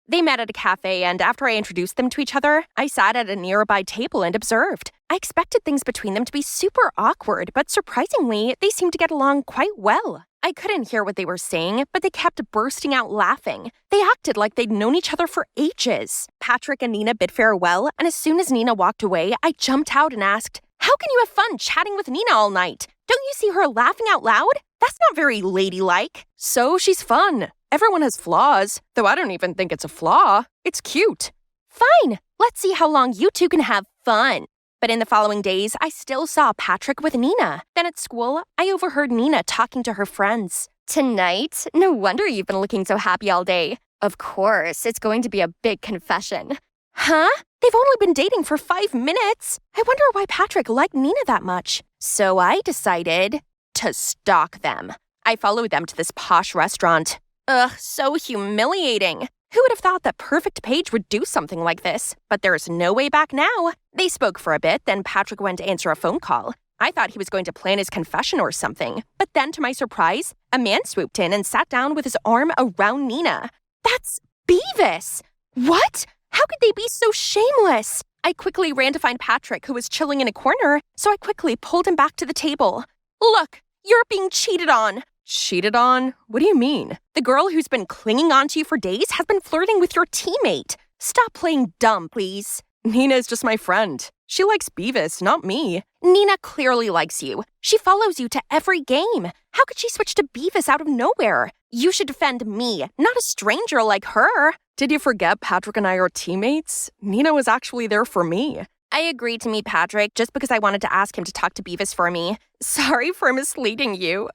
They met at a cafe, and after I introduced them to each other, I sat at a nearby table and observed. I expected things between them to be super awkward, but surprisingly, they seemed to get along quite well. I couldn't hear what they were saying, but they kept bursting out laughing. They acted like they'd known each other for ages. Patrick and Nina bid farewell, and as soon as Nina walked away, I jumped out and asked, "How can you have fun chatting with Nina all night? Don't you see her laughing out loud? That's not very ladylike." So she's fun. Everyone has flaws, though I don't even think it's a flaw. It's cute. Fine. Let's see how long you two can have fun. But in the following days, I still saw Patrick with Nina. Then at school, I overheard Nina talking to her friends. "Tonight? No wonder you've been looking so happy all day. Of course, it's going to be a big confession." Huh? They've only been dating for 5 minutes. I wonder why Patrick liked Nina that much. So I decided to stalk them. I followed them to this posh restaurant. Ugh, so humiliating. Who would have thought that Perfect Page would do something like this? But there's no way back now. They spoke for a bit, then Patrick went to answer a phone call. I thought he was going to plan his confession or something. But then, to my surprise, a man swooped in and sat down with his arm around Nina. That's Beavis! What? How could they be so shameless? I quickly ran to find Patrick, who was chilling in a corner, so I quickly pulled him back to the table. "Look, you're being cheated on." Cheated on? What do you mean? The girl who's been clinging on to you for days has been flirting with your teammate. Stop playing dumb, please. Nina is just my friend. She likes Beavis, not me. Nina clearly likes you. She follows you to every game. How could she switch to Beavis out of nowhere? You should defend me, not a stranger like her. Did you forget Patrick and I are teammates? Nina was actually there for me. I agreed to meet Patrick just because I wanted to ask him to talk to Beavis for me. Sorry for misleading you.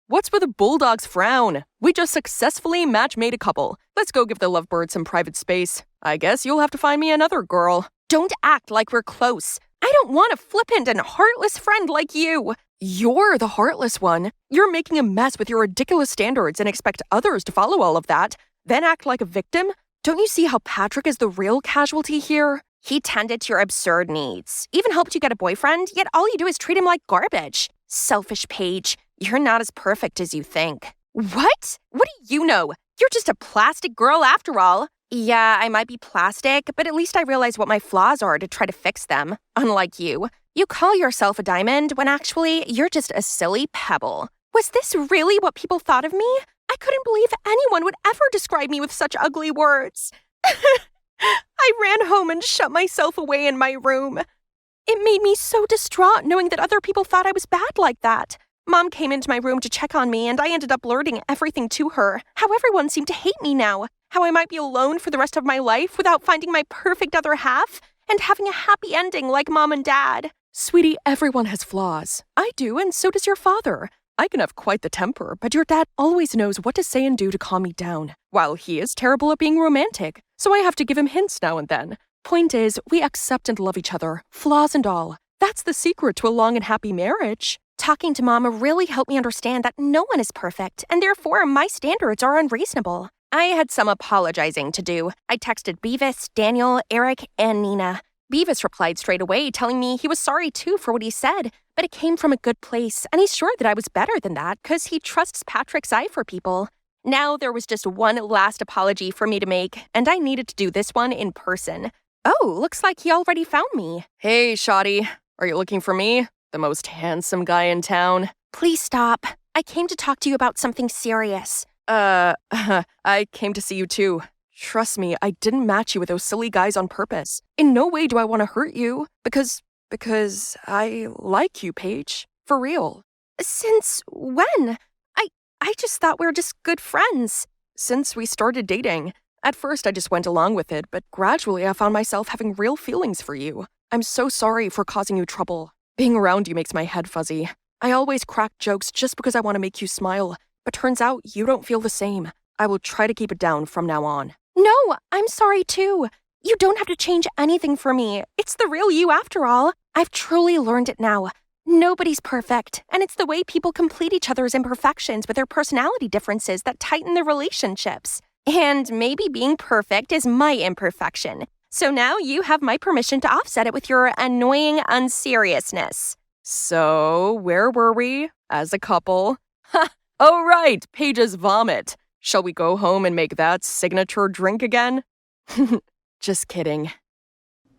What's with a bulldog's frown? We just successfully match-made a couple. Let's go give the lovebird some private space. I guess you'll have to find me another girl. Don't act like we're close. I don't want a flippant and heartless friend like you. You're the heartless one. You're making a mess with your ridiculous standards and expect others to follow all of that, then act like a victim? Don't you see how Patrick is the real casualty here? He tended to your absurd needs, even helped you get a boyfriend, yet all you do is treat him like garbage. Selfish Paige. You're not as perfect as you think. What? What do you know? You're just a plastic girl after all. Yeah, I might be plastic, but at least I realize what my flaws are to try to fix them. Unlike you. You call yourself a diamond when actually you're just a silly pebble. Was this really what people thought of me? I couldn't believe anyone would ever describe me with such ugly words. I ran home and shut myself away in my room. It made me so distraught knowing that other people thought I was bad like that. Mom came into my room to check on me, and I ended up blurting everything to her. How everyone seemed to hate me now. How I might be alone for the rest of my life without finding my perfect other half and having a happy ending like Mom and Dad. Sweetie, everyone has flaws. I do, and so does your father. I can have quite the temper, but your dad always knows what to say and do to calm me down, while he is terrible at being romantic, so I have to give him hints now and then. Point is, we accept and love each other, flaws and all. That's the secret to a long and happy marriage. Talking to Mama really helped me understand that no one is perfect, and therefore my standards are unreasonable. I had some apologizing to do. I texted Beavis, Daniel, Eric, and Nina. Beavis replied straight away, telling me he was sorry too for what he said, but it came from a good place, and he's sure that I was better than that because he trusts Patrick's eye for people. Now there was just one last apology for me to make, and I needed to do this one in person. Oh, looks like he already found me. Hey, Shotty. Are you looking for me? The most handsome guy in town? Please stop. I came to talk to you about something serious. I came to see you too. Trust me, I didn't match you with those silly guys on purpose. In no way do I want to hurt you, because I like you, Paige. For real. Since when? I just thought we were just good friends. Since we started dating. At first I just went along with it, but gradually I found myself having real feelings for you. I'm so sorry for causing you trouble. Being around you makes my head fuzzy. I always crack jokes just because I want to make you smile, but turns out you don't feel the same. I will try to keep it down from now on. No, I'm sorry too. You don't have to change anything for me. It's the real you after all. I've truly learned it now. Nobody's perfect, and it's the way people complete each other's imperfections with their personality differences that tighten their relationships. And maybe being perfect is my imperfection. So now you have my permission to offset it with your annoying unseriousness. So, where were we? As a couple? Ha! Oh right, Paige's vomit. Shall we go home and make that signature drink again? Just kidding.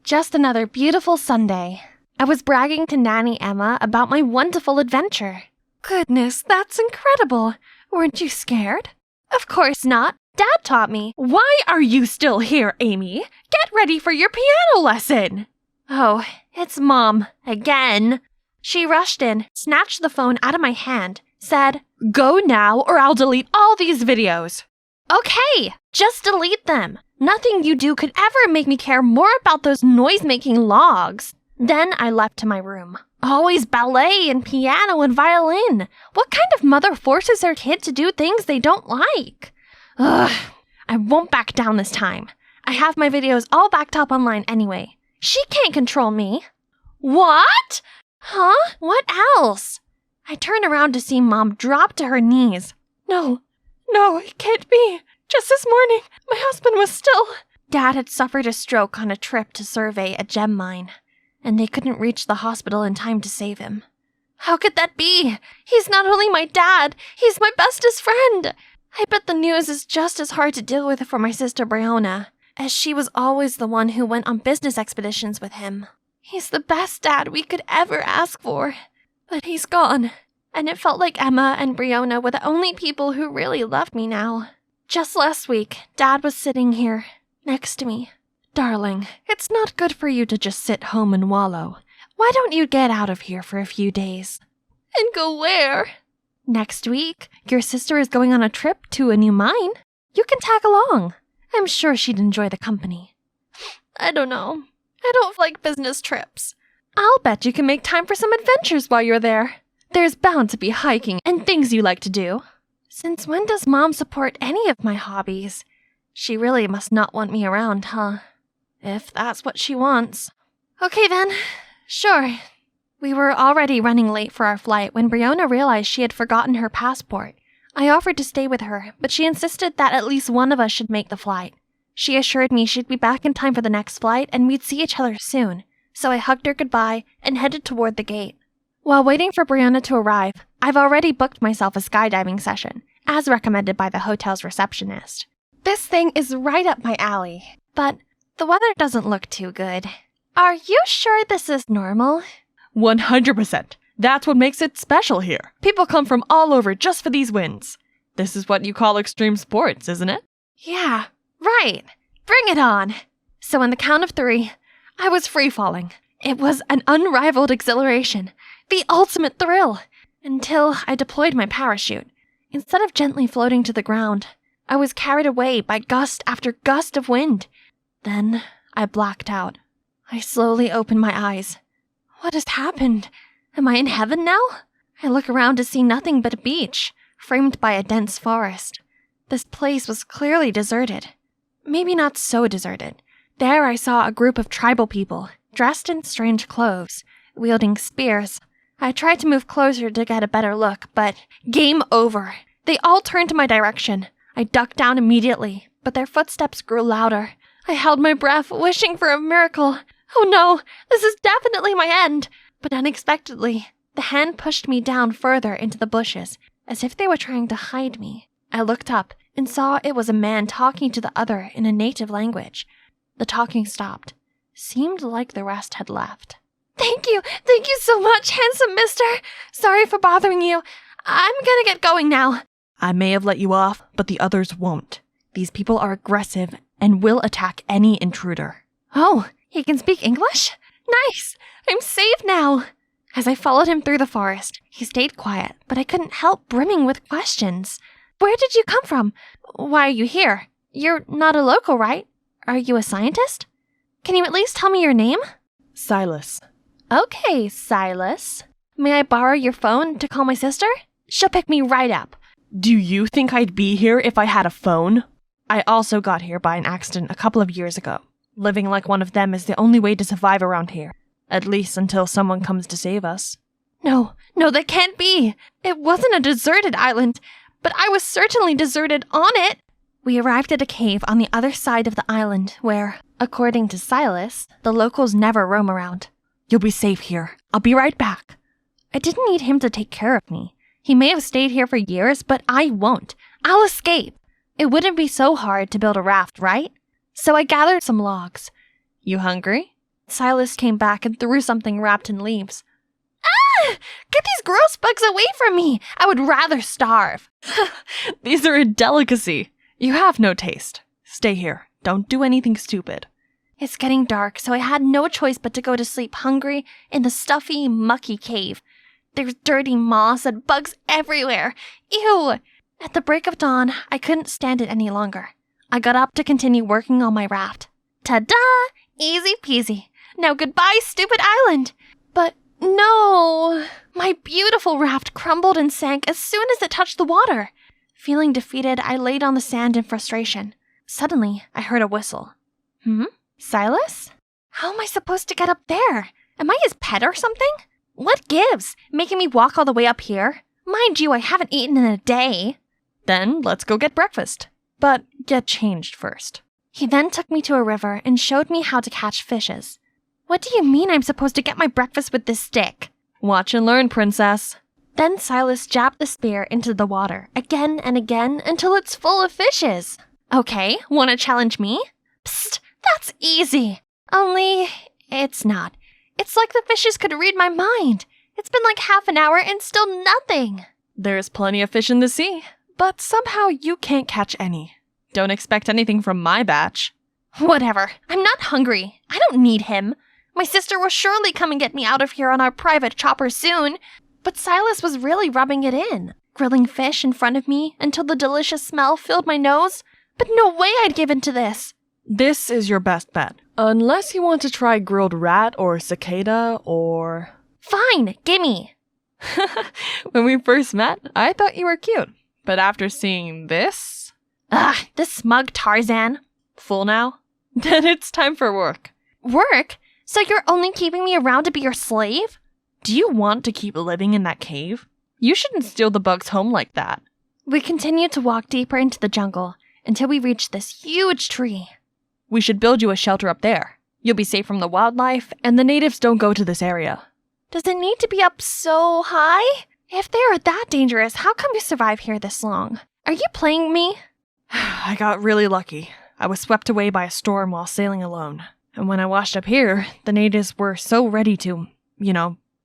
Just another beautiful Sunday. I was bragging to Nanny Emma about my wonderful adventure. Goodness, that's incredible. Weren't you scared? Of course not. Dad taught me. Why are you still here, Amy? Get ready for your piano lesson. Oh, it's Mom. Again. She rushed in, snatched the phone out of my hand, said, "Go now or I'll delete all these videos." Okay, just delete them. Nothing you do could ever make me care more about those noise-making logs. Then I left to my room. Always ballet and piano and violin. What kind of mother forces her kid to do things they don't like? Ugh, I won't back down this time. I have my videos all backed up online anyway. She can't control me. What? Huh? What else? I turn around to see Mom drop to her knees. No, it can't be. Just this morning, my husband was still... Dad had suffered a stroke on a trip to survey a gem mine, and they couldn't reach the hospital in time to save him. How could that be? He's not only my dad, he's my bestest friend. I bet the news is just as hard to deal with for my sister Brianna, as she was always the one who went on business expeditions with him. He's the best dad we could ever ask for. But he's gone, and it felt like Emma and Brianna were the only people who really loved me now. Just last week, Dad was sitting here, next to me. Darling, it's not good for you to just sit home and wallow. Why don't you get out of here for a few days? And go where? Next week, your sister is going on a trip to a new mine. You can tag along. I'm sure she'd enjoy the company. I don't know. I don't like business trips. I'll bet you can make time for some adventures while you're there. There's bound to be hiking and things you like to do. Since when does Mom support any of my hobbies? She really must not want me around, huh? If that's what she wants. Okay then, sure. We were already running late for our flight when Brianna realized she had forgotten her passport. I offered to stay with her, but she insisted that at least one of us should make the flight. She assured me she'd be back in time for the next flight and we'd see each other soon, so I hugged her goodbye and headed toward the gate. While waiting for Brianna to arrive, I've already booked myself a skydiving session, as recommended by the hotel's receptionist. This thing is right up my alley, but the weather doesn't look too good. Are you sure this is normal? 100%. That's what makes it special here. People come from all over just for these wins. This is what you call extreme sports, isn't it? Yeah, right. Bring it on. So on the count of 3, I was free-falling. It was an unrivaled exhilaration, the ultimate thrill, until I deployed my parachute. Instead of gently floating to the ground, I was carried away by gust after gust of wind. Then I blacked out. I slowly opened my eyes. What has happened? Am I in heaven now? I look around to see nothing but a beach, framed by a dense forest. This place was clearly deserted. Maybe not so deserted. There I saw a group of tribal people, dressed in strange clothes, wielding spears. I tried to move closer to get a better look, but game over. They all turned to my direction. I ducked down immediately, but their footsteps grew louder. I held my breath, wishing for a miracle. Oh no, this is definitely my end. But unexpectedly, the hand pushed me down further into the bushes, as if they were trying to hide me. I looked up and saw it was a man talking to the other in a native language. The talking stopped. Seemed like the rest had left. Thank you so much, handsome mister. Sorry for bothering you. I'm gonna get going now. I may have let you off, but the others won't. These people are aggressive and will attack any intruder. Oh, he can speak English? Nice! I'm safe now! As I followed him through the forest, he stayed quiet, but I couldn't help brimming with questions. Where did you come from? Why are you here? You're not a local, right? Are you a scientist? Can you at least tell me your name? Silas. Okay, Silas. May I borrow your phone to call my sister? She'll pick me right up. Do you think I'd be here if I had a phone? I also got here by an accident a couple of years ago. Living like one of them is the only way to survive around here. At least until someone comes to save us. No, that can't be. It wasn't a deserted island, but I was certainly deserted on it. We arrived at a cave on the other side of the island where, according to Silas, the locals never roam around. You'll be safe here. I'll be right back. I didn't need him to take care of me. He may have stayed here for years, but I won't. I'll escape. It wouldn't be so hard to build a raft, right? So I gathered some logs. You hungry? Silas came back and threw something wrapped in leaves. Ah! Get these gross bugs away from me! I would rather starve. These are a delicacy. You have no taste. Stay here. Don't do anything stupid. It's getting dark, so I had no choice but to go to sleep hungry in the stuffy, mucky cave. There's dirty moss and bugs everywhere. Ew! At the break of dawn, I couldn't stand it any longer. I got up to continue working on my raft. Ta-da! Easy peasy. Now goodbye, stupid island! But no! My beautiful raft crumbled and sank as soon as it touched the water. Feeling defeated, I laid on the sand in frustration. Suddenly, I heard a whistle. Silas? How am I supposed to get up there? Am I his pet or something? What gives? Making me walk all the way up here? Mind you, I haven't eaten in a day. Then let's go get breakfast. But get changed first. He then took me to a river and showed me how to catch fishes. What do you mean I'm supposed to get my breakfast with this stick? Watch and learn, princess. Then Silas jabbed the spear into the water again and again until it's full of fishes. Okay, wanna challenge me? Psst, that's easy. Only, it's not. It's like the fishes could read my mind. It's been like half an hour and still nothing. There's plenty of fish in the sea, but somehow you can't catch any. Don't expect anything from my batch. Whatever. I'm not hungry. I don't need him. My sister will surely come and get me out of here on our private chopper soon. But Silas was really rubbing it in, grilling fish in front of me until the delicious smell filled my nose. But no way I'd give in to this. This is your best bet. Unless you want to try grilled rat or cicada or... Fine, gimme. When we first met, I thought you were cute. But after seeing this... Ugh, this smug Tarzan. Full now? Then it's time for work. Work? So you're only keeping me around to be your slave? Do you want to keep living in that cave? You shouldn't steal the bugs home like that. We continued to walk deeper into the jungle until we reached this huge tree. We should build you a shelter up there. You'll be safe from the wildlife, and the natives don't go to this area. Does it need to be up so high? If they are that dangerous, how come you survive here this long? Are you playing me? I got really lucky. I was swept away by a storm while sailing alone. And when I washed up here, the natives were so ready to,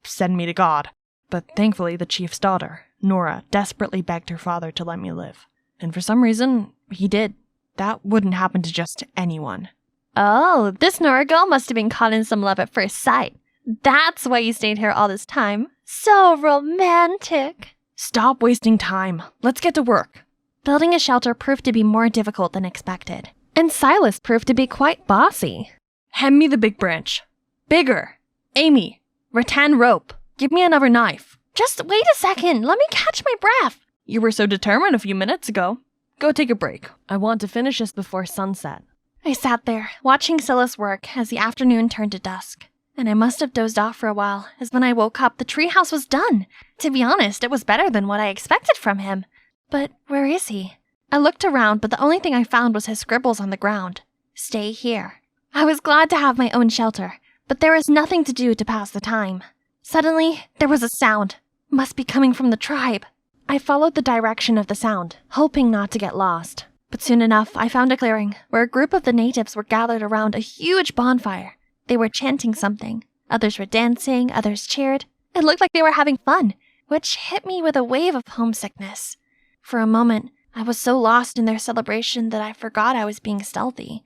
send me to God. But thankfully, the chief's daughter, Nora, desperately begged her father to let me live. And for some reason, he did. That wouldn't happen to just anyone. Oh, this Nora girl must have been caught in some love at first sight. That's why you stayed here all this time. So romantic. Stop wasting time. Let's get to work. Building a shelter proved to be more difficult than expected. And Silas proved to be quite bossy. Hand me the big branch. Bigger. Amy, rattan rope. Give me another knife. Just wait a second. Let me catch my breath. You were so determined a few minutes ago. Go take a break. I want to finish this before sunset. I sat there, watching Silas work as the afternoon turned to dusk. And I must have dozed off for a while, as when I woke up, the treehouse was done. To be honest, it was better than what I expected from him. But where is he? I looked around, but the only thing I found was his scribbles on the ground. Stay here. I was glad to have my own shelter, but there was nothing to do to pass the time. Suddenly, there was a sound. Must be coming from the tribe. I followed the direction of the sound, hoping not to get lost. But soon enough, I found a clearing where a group of the natives were gathered around a huge bonfire. They were chanting something. Others were dancing, others cheered. It looked like they were having fun, which hit me with a wave of homesickness. For a moment, I was so lost in their celebration that I forgot I was being stealthy.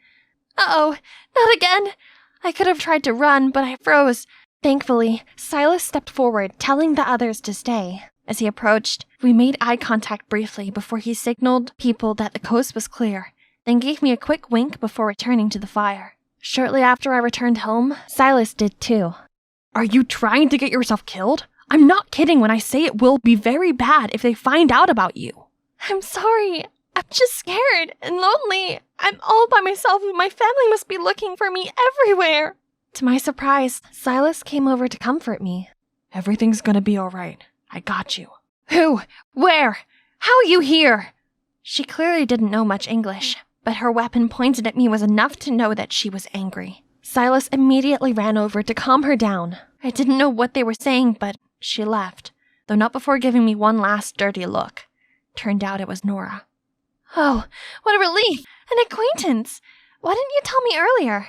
Uh-oh, not again! I could have tried to run, but I froze. Thankfully, Silas stepped forward, telling the others to stay. As he approached, we made eye contact briefly before he signaled people that the coast was clear, then gave me a quick wink before returning to the fire. Shortly after I returned home, Silas did too. Are you trying to get yourself killed? I'm not kidding when I say it will be very bad if they find out about you. I'm sorry. I'm just scared and lonely. I'm all by myself and my family must be looking for me everywhere. To my surprise, Silas came over to comfort me. Everything's gonna be all right. I got you. Who? Where? How are you here? She clearly didn't know much English, but her weapon pointed at me was enough to know that she was angry. Silas immediately ran over to calm her down. I didn't know what they were saying, but she left, though not before giving me one last dirty look. Turned out it was Nora. Oh, what a relief! An acquaintance! Why didn't you tell me earlier?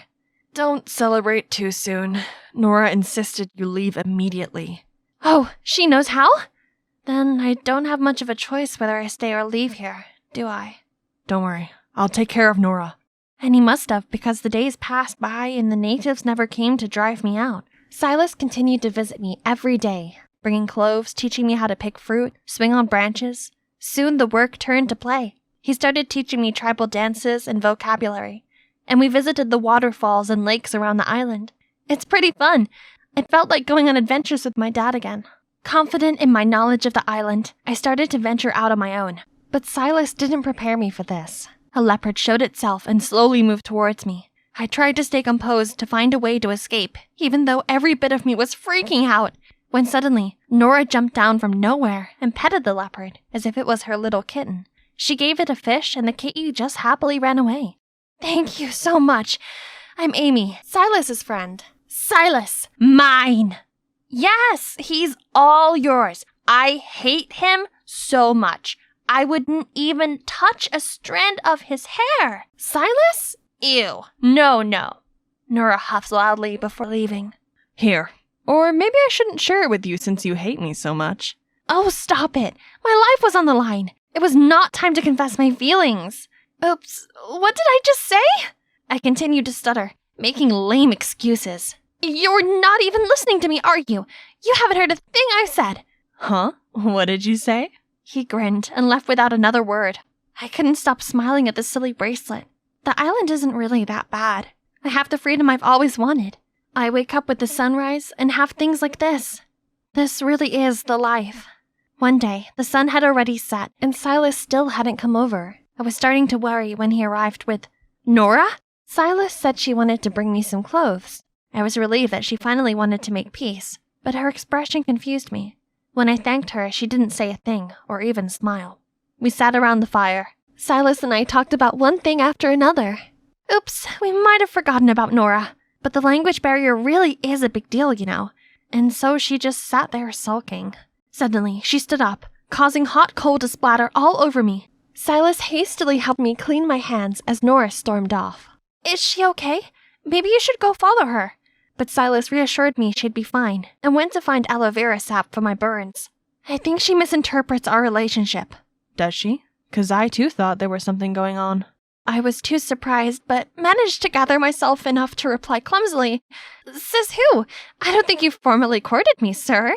Don't celebrate too soon. Nora insisted you leave immediately. Oh, she knows how? Then I don't have much of a choice whether I stay or leave here, do I? Don't worry. I'll take care of Nora. And he must have, because the days passed by and the natives never came to drive me out. Silas continued to visit me every day, bringing cloves, teaching me how to pick fruit, swing on branches. Soon the work turned to play. He started teaching me tribal dances and vocabulary, and we visited the waterfalls and lakes around the island. It's pretty fun. It felt like going on adventures with my dad again. Confident in my knowledge of the island, I started to venture out on my own. But Silas didn't prepare me for this. A leopard showed itself and slowly moved towards me. I tried to stay composed to find a way to escape, even though every bit of me was freaking out, when suddenly, Nora jumped down from nowhere and petted the leopard as if it was her little kitten. She gave it a fish and the kitty just happily ran away. Thank you so much. I'm Amy, Silas's friend. Silas, mine! Yes, he's all yours. I hate him so much. I wouldn't even touch a strand of his hair. Silas? Ew. No. Nora huffs loudly before leaving. Here. Or maybe I shouldn't share it with you since you hate me so much. Oh, stop it. My life was on the line. It was not time to confess my feelings. Oops, what did I just say? I continued to stutter, making lame excuses. You're not even listening to me, are you? You haven't heard a thing I said. Huh? What did you say? He grinned and left without another word. I couldn't stop smiling at the silly bracelet. The island isn't really that bad. I have the freedom I've always wanted. I wake up with the sunrise and have things like this. This really is the life. One day, the sun had already set and Silas still hadn't come over. I was starting to worry when he arrived with, "Nora?" Silas said she wanted to bring me some clothes. I was relieved that she finally wanted to make peace, but her expression confused me. When I thanked her, she didn't say a thing or even smile. We sat around the fire. Silas and I talked about one thing after another. Oops, we might have forgotten about Nora. But the language barrier really is a big deal, you know. And so she just sat there sulking. Suddenly, she stood up, causing hot coal to splatter all over me. Silas hastily helped me clean my hands as Nora stormed off. Is she okay? Maybe you should go follow her. But Silas reassured me she'd be fine and went to find aloe vera sap for my burns. I think she misinterprets our relationship. Does she? 'Cause I too thought there was something going on. I was too surprised, but managed to gather myself enough to reply clumsily. Says who? I don't think you formally courted me, sir.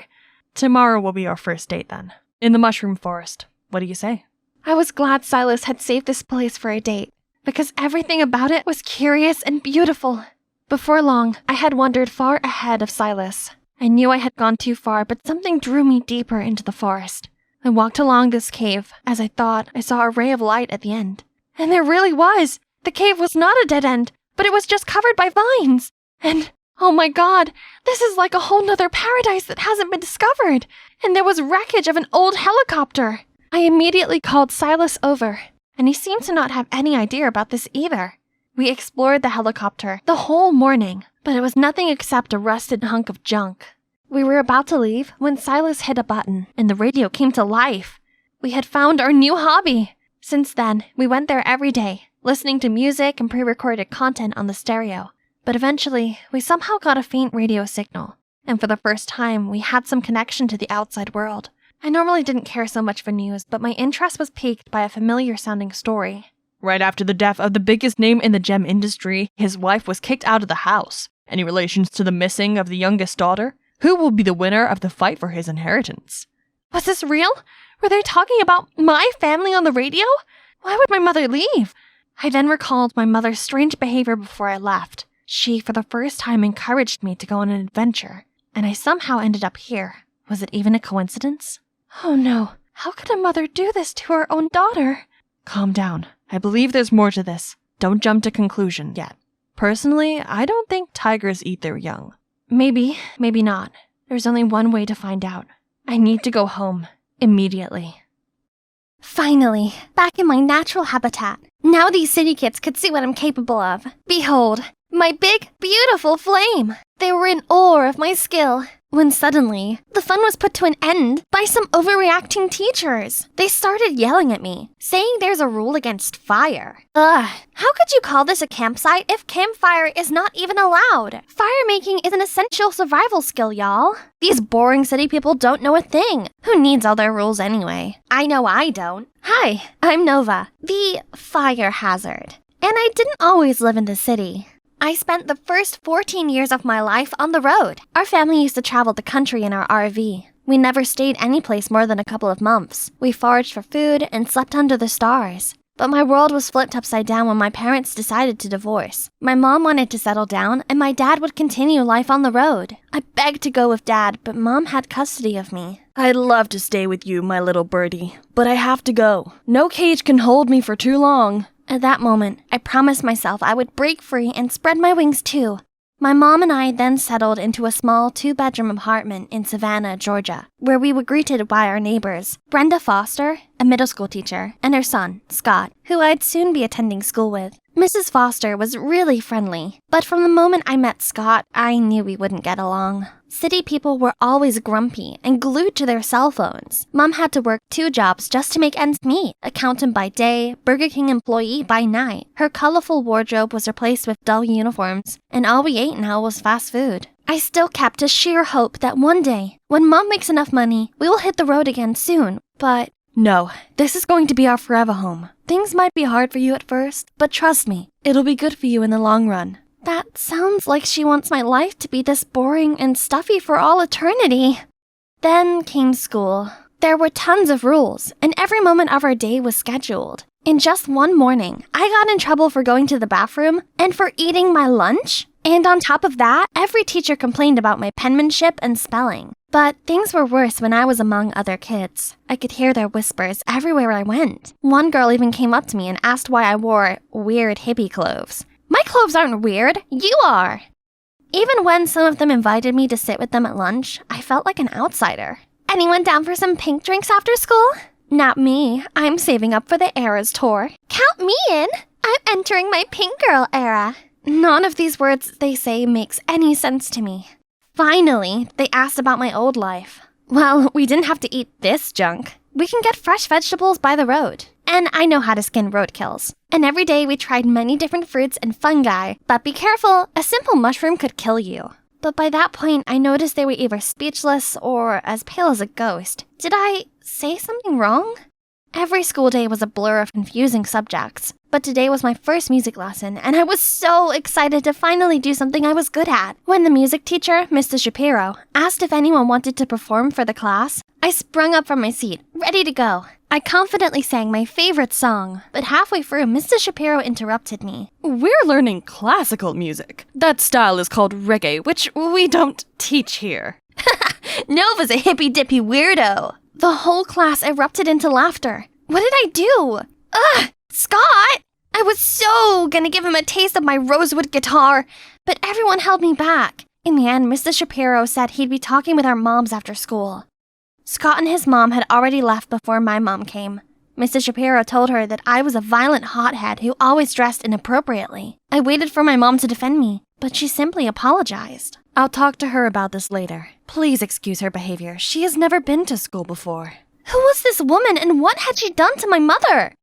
Tomorrow will be our first date then. In the mushroom forest. What do you say? I was glad Silas had saved this place for a date, because everything about it was curious and beautiful. Before long, I had wandered far ahead of Silas. I knew I had gone too far, but something drew me deeper into the forest. I walked along this cave, as I thought I saw a ray of light at the end. And there really was. The cave was not a dead end, but it was just covered by vines. And, oh my god, this is like a whole nother paradise that hasn't been discovered. And there was wreckage of an old helicopter. I immediately called Silas over, and he seemed to not have any idea about this either. We explored the helicopter the whole morning, but it was nothing except a rusted hunk of junk. We were about to leave when Silas hit a button, and the radio came to life. We had found our new hobby. Since then, we went there every day, listening to music and pre-recorded content on the stereo. But eventually, we somehow got a faint radio signal, and for the first time, we had some connection to the outside world. I normally didn't care so much for news, but my interest was piqued by a familiar-sounding story. Right after the death of the biggest name in the gem industry, his wife was kicked out of the house. Any relations to the missing of the youngest daughter? Who will be the winner of the fight for his inheritance? Was this real? Were they talking about my family on the radio? Why would my mother leave? I then recalled my mother's strange behavior before I left. She, for the first time, encouraged me to go on an adventure, and I somehow ended up here. Was it even a coincidence? Oh no, how could a mother do this to her own daughter? Calm down. I believe there's more to this. Don't jump to conclusion yet. Personally, I don't think tigers eat their young. Maybe, maybe not. There's only one way to find out. I need to go home. Immediately. Finally, back in my natural habitat. Now these city kids could see what I'm capable of. Behold, my big, beautiful flame. They were in awe of my skill. When suddenly, the fun was put to an end by some overreacting teachers. They started yelling at me, saying there's a rule against fire. Ugh, how could you call this a campsite if campfire is not even allowed? Fire making is an essential survival skill, y'all. These boring city people don't know a thing. Who needs all their rules anyway? I know I don't. Hi, I'm Nova, the fire hazard. And I didn't always live in the city. I spent the first 14 years of my life on the road. Our family used to travel the country in our RV. We never stayed any place more than a couple of months. We foraged for food and slept under the stars. But my world was flipped upside down when my parents decided to divorce. My mom wanted to settle down, and my dad would continue life on the road. I begged to go with Dad, but Mom had custody of me. I'd love to stay with you, my little birdie, but I have to go. No cage can hold me for too long. At that moment, I promised myself I would break free and spread my wings too. My mom and I then settled into a small 2-bedroom apartment in Savannah, Georgia, where we were greeted by our neighbors, Brenda Foster, a middle school teacher, and her son, Scott, who I'd soon be attending school with. Mrs. Foster was really friendly, but from the moment I met Scott, I knew we wouldn't get along. City people were always grumpy and glued to their cell phones. Mom had to work 2 jobs just to make ends meet, accountant by day, Burger King employee by night. Her colorful wardrobe was replaced with dull uniforms, and all we ate now was fast food. I still kept a sheer hope that one day, when Mom makes enough money, we will hit the road again soon, but no, this is going to be our forever home. Things might be hard for you at first, but trust me, it'll be good for you in the long run. That sounds like she wants my life to be this boring and stuffy for all eternity. Then came school. There were tons of rules, and every moment of our day was scheduled. In just one morning, I got in trouble for going to the bathroom and for eating my lunch. And on top of that, every teacher complained about my penmanship and spelling. But things were worse when I was among other kids. I could hear their whispers everywhere I went. One girl even came up to me and asked why I wore weird hippie clothes. My clothes aren't weird, you are! Even when some of them invited me to sit with them at lunch, I felt like an outsider. Anyone down for some pink drinks after school? Not me. I'm saving up for the Eras tour. Count me in! I'm entering my pink girl era. None of these words they say makes any sense to me. Finally, they asked about my old life. Well, we didn't have to eat this junk. We can get fresh vegetables by the road. And I know how to skin roadkills. And every day we tried many different fruits and fungi. But be careful, a simple mushroom could kill you. But by that point, I noticed they were either speechless or as pale as a ghost. Did I say something wrong? Every school day was a blur of confusing subjects. But today was my first music lesson, and I was so excited to finally do something I was good at. When the music teacher, Mr. Shapiro, asked if anyone wanted to perform for the class, I sprung up from my seat, ready to go. I confidently sang my favorite song, but halfway through, Mr. Shapiro interrupted me. We're learning classical music. That style is called reggae, which we don't teach here. Nova's a hippy-dippy weirdo. The whole class erupted into laughter. What did I do? Ugh! Scott! I was so gonna give him a taste of my rosewood guitar, but everyone held me back. In the end, Mr. Shapiro said he'd be talking with our moms after school. Scott and his mom had already left before my mom came. Mr. Shapiro told her that I was a violent hothead who always dressed inappropriately. I waited for my mom to defend me, but she simply apologized. I'll talk to her about this later. Please excuse her behavior. She has never been to school before. Who was this woman and what had she done to my mother?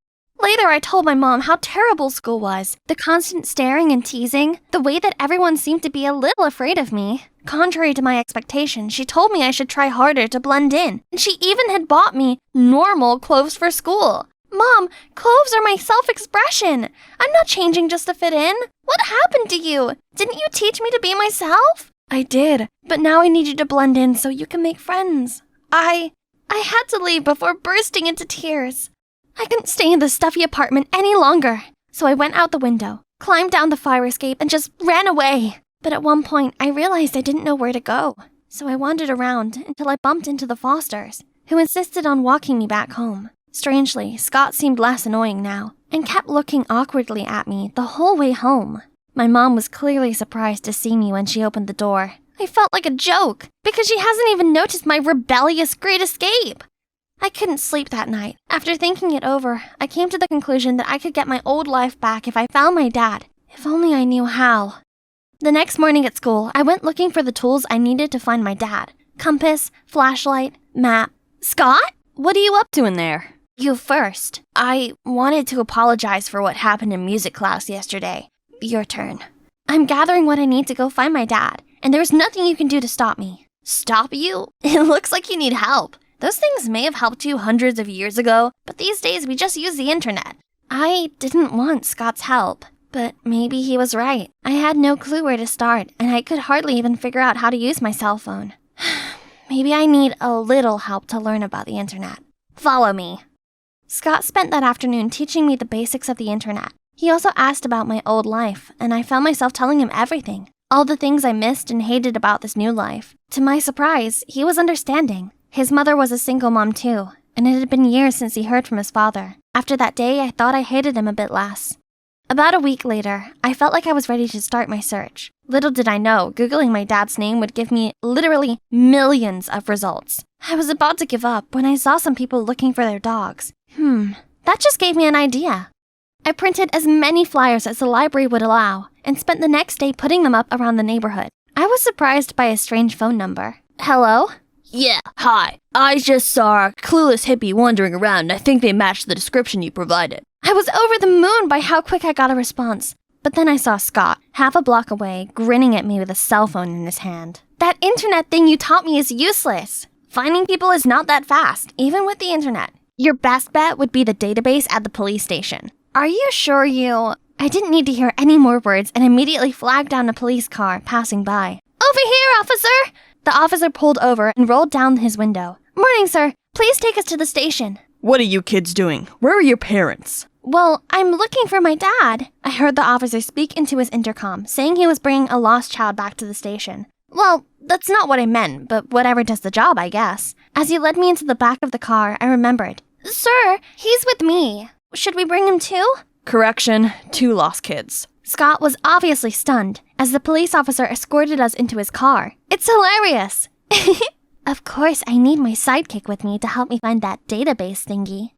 Later, I told my mom how terrible school was. The constant staring and teasing, the way that everyone seemed to be a little afraid of me. Contrary to my expectations, she told me I should try harder to blend in. And she even had bought me normal clothes for school. Mom, clothes are my self-expression. I'm not changing just to fit in. What happened to you? Didn't you teach me to be myself? I did, but now I need you to blend in so you can make friends. I had to leave before bursting into tears. I couldn't stay in the stuffy apartment any longer, so I went out the window, climbed down the fire escape, and just ran away. But at one point, I realized I didn't know where to go, so I wandered around until I bumped into the Fosters, who insisted on walking me back home. Strangely, Scott seemed less annoying now, and kept looking awkwardly at me the whole way home. My mom was clearly surprised to see me when she opened the door. I felt like a joke, because she hasn't even noticed my rebellious great escape. I couldn't sleep that night. After thinking it over, I came to the conclusion that I could get my old life back if I found my dad. If only I knew how. The next morning at school, I went looking for the tools I needed to find my dad. Compass, flashlight, map. Scott? What are you up to in there? You first. I wanted to apologize for what happened in music class yesterday. Your turn. I'm gathering what I need to go find my dad, and there's nothing you can do to stop me. Stop you? It looks like you need help. Those things may have helped you hundreds of years ago, but these days we just use the internet. I didn't want Scott's help, but maybe he was right. I had no clue where to start, and I could hardly even figure out how to use my cell phone. Maybe I need a little help to learn about the internet. Follow me. Scott spent that afternoon teaching me the basics of the internet. He also asked about my old life, and I found myself telling him everything. All the things I missed and hated about this new life. To my surprise, he was understanding. His mother was a single mom too, and it had been years since he heard from his father. After that day, I thought I hated him a bit less. About a week later, I felt like I was ready to start my search. Little did I know, Googling my dad's name would give me literally millions of results. I was about to give up when I saw some people looking for their dogs. That just gave me an idea. I printed as many flyers as the library would allow, and spent the next day putting them up around the neighborhood. I was surprised by a strange phone number. Hello? Yeah, hi. I just saw a clueless hippie wandering around and I think they matched the description you provided. I was over the moon by how quick I got a response. But then I saw Scott, half a block away, grinning at me with a cell phone in his hand. That internet thing you taught me is useless. Finding people is not that fast, even with the internet. Your best bet would be the database at the police station. Are you sure you... I didn't need to hear any more words and immediately flagged down a police car passing by. Over here, officer! The officer pulled over and rolled down his window. Morning, sir. Please take us to the station. What are you kids doing? Where are your parents? Well, I'm looking for my dad. I heard the officer speak into his intercom, saying he was bringing a lost child back to the station. Well, that's not what I meant, but whatever does the job, I guess. As he led me into the back of the car, I remembered. Sir, he's with me. Should we bring him too? Correction, 2 lost kids. Scott was obviously stunned as the police officer escorted us into his car. It's hilarious. Of course, I need my sidekick with me to help me find that database thingy.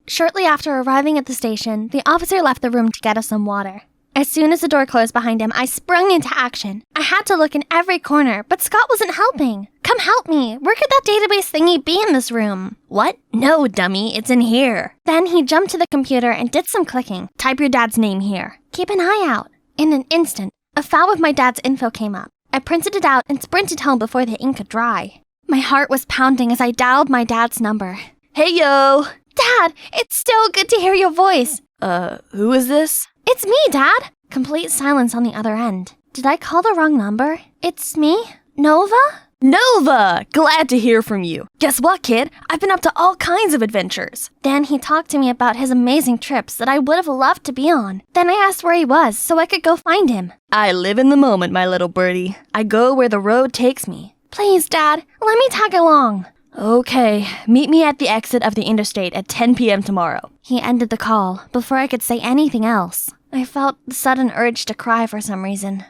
Shortly after arriving at the station, the officer left the room to get us some water. As soon as the door closed behind him, I sprung into action. I had to look in every corner, but Scott wasn't helping. Come help me. Where could that database thingy be in this room? What? No, dummy, it's in here. Then he jumped to the computer and did some clicking. Type your dad's name here. Keep an eye out. In an instant, a file with my dad's info came up. I printed it out and sprinted home before the ink could dry. My heart was pounding as I dialed my dad's number. Hey, yo! Dad, it's still good to hear your voice. Who is this? It's me, Dad. Complete silence on the other end. Did I call the wrong number? It's me? Nova? Nova! Glad to hear from you. Guess what, kid? I've been up to all kinds of adventures. Then he talked to me about his amazing trips that I would have loved to be on. Then I asked where he was so I could go find him. I live in the moment, my little birdie. I go where the road takes me. Please, Dad, let me tag along. Okay, meet me at the exit of the interstate at 10 p.m. tomorrow. He ended the call before I could say anything else. I felt the sudden urge to cry for some reason.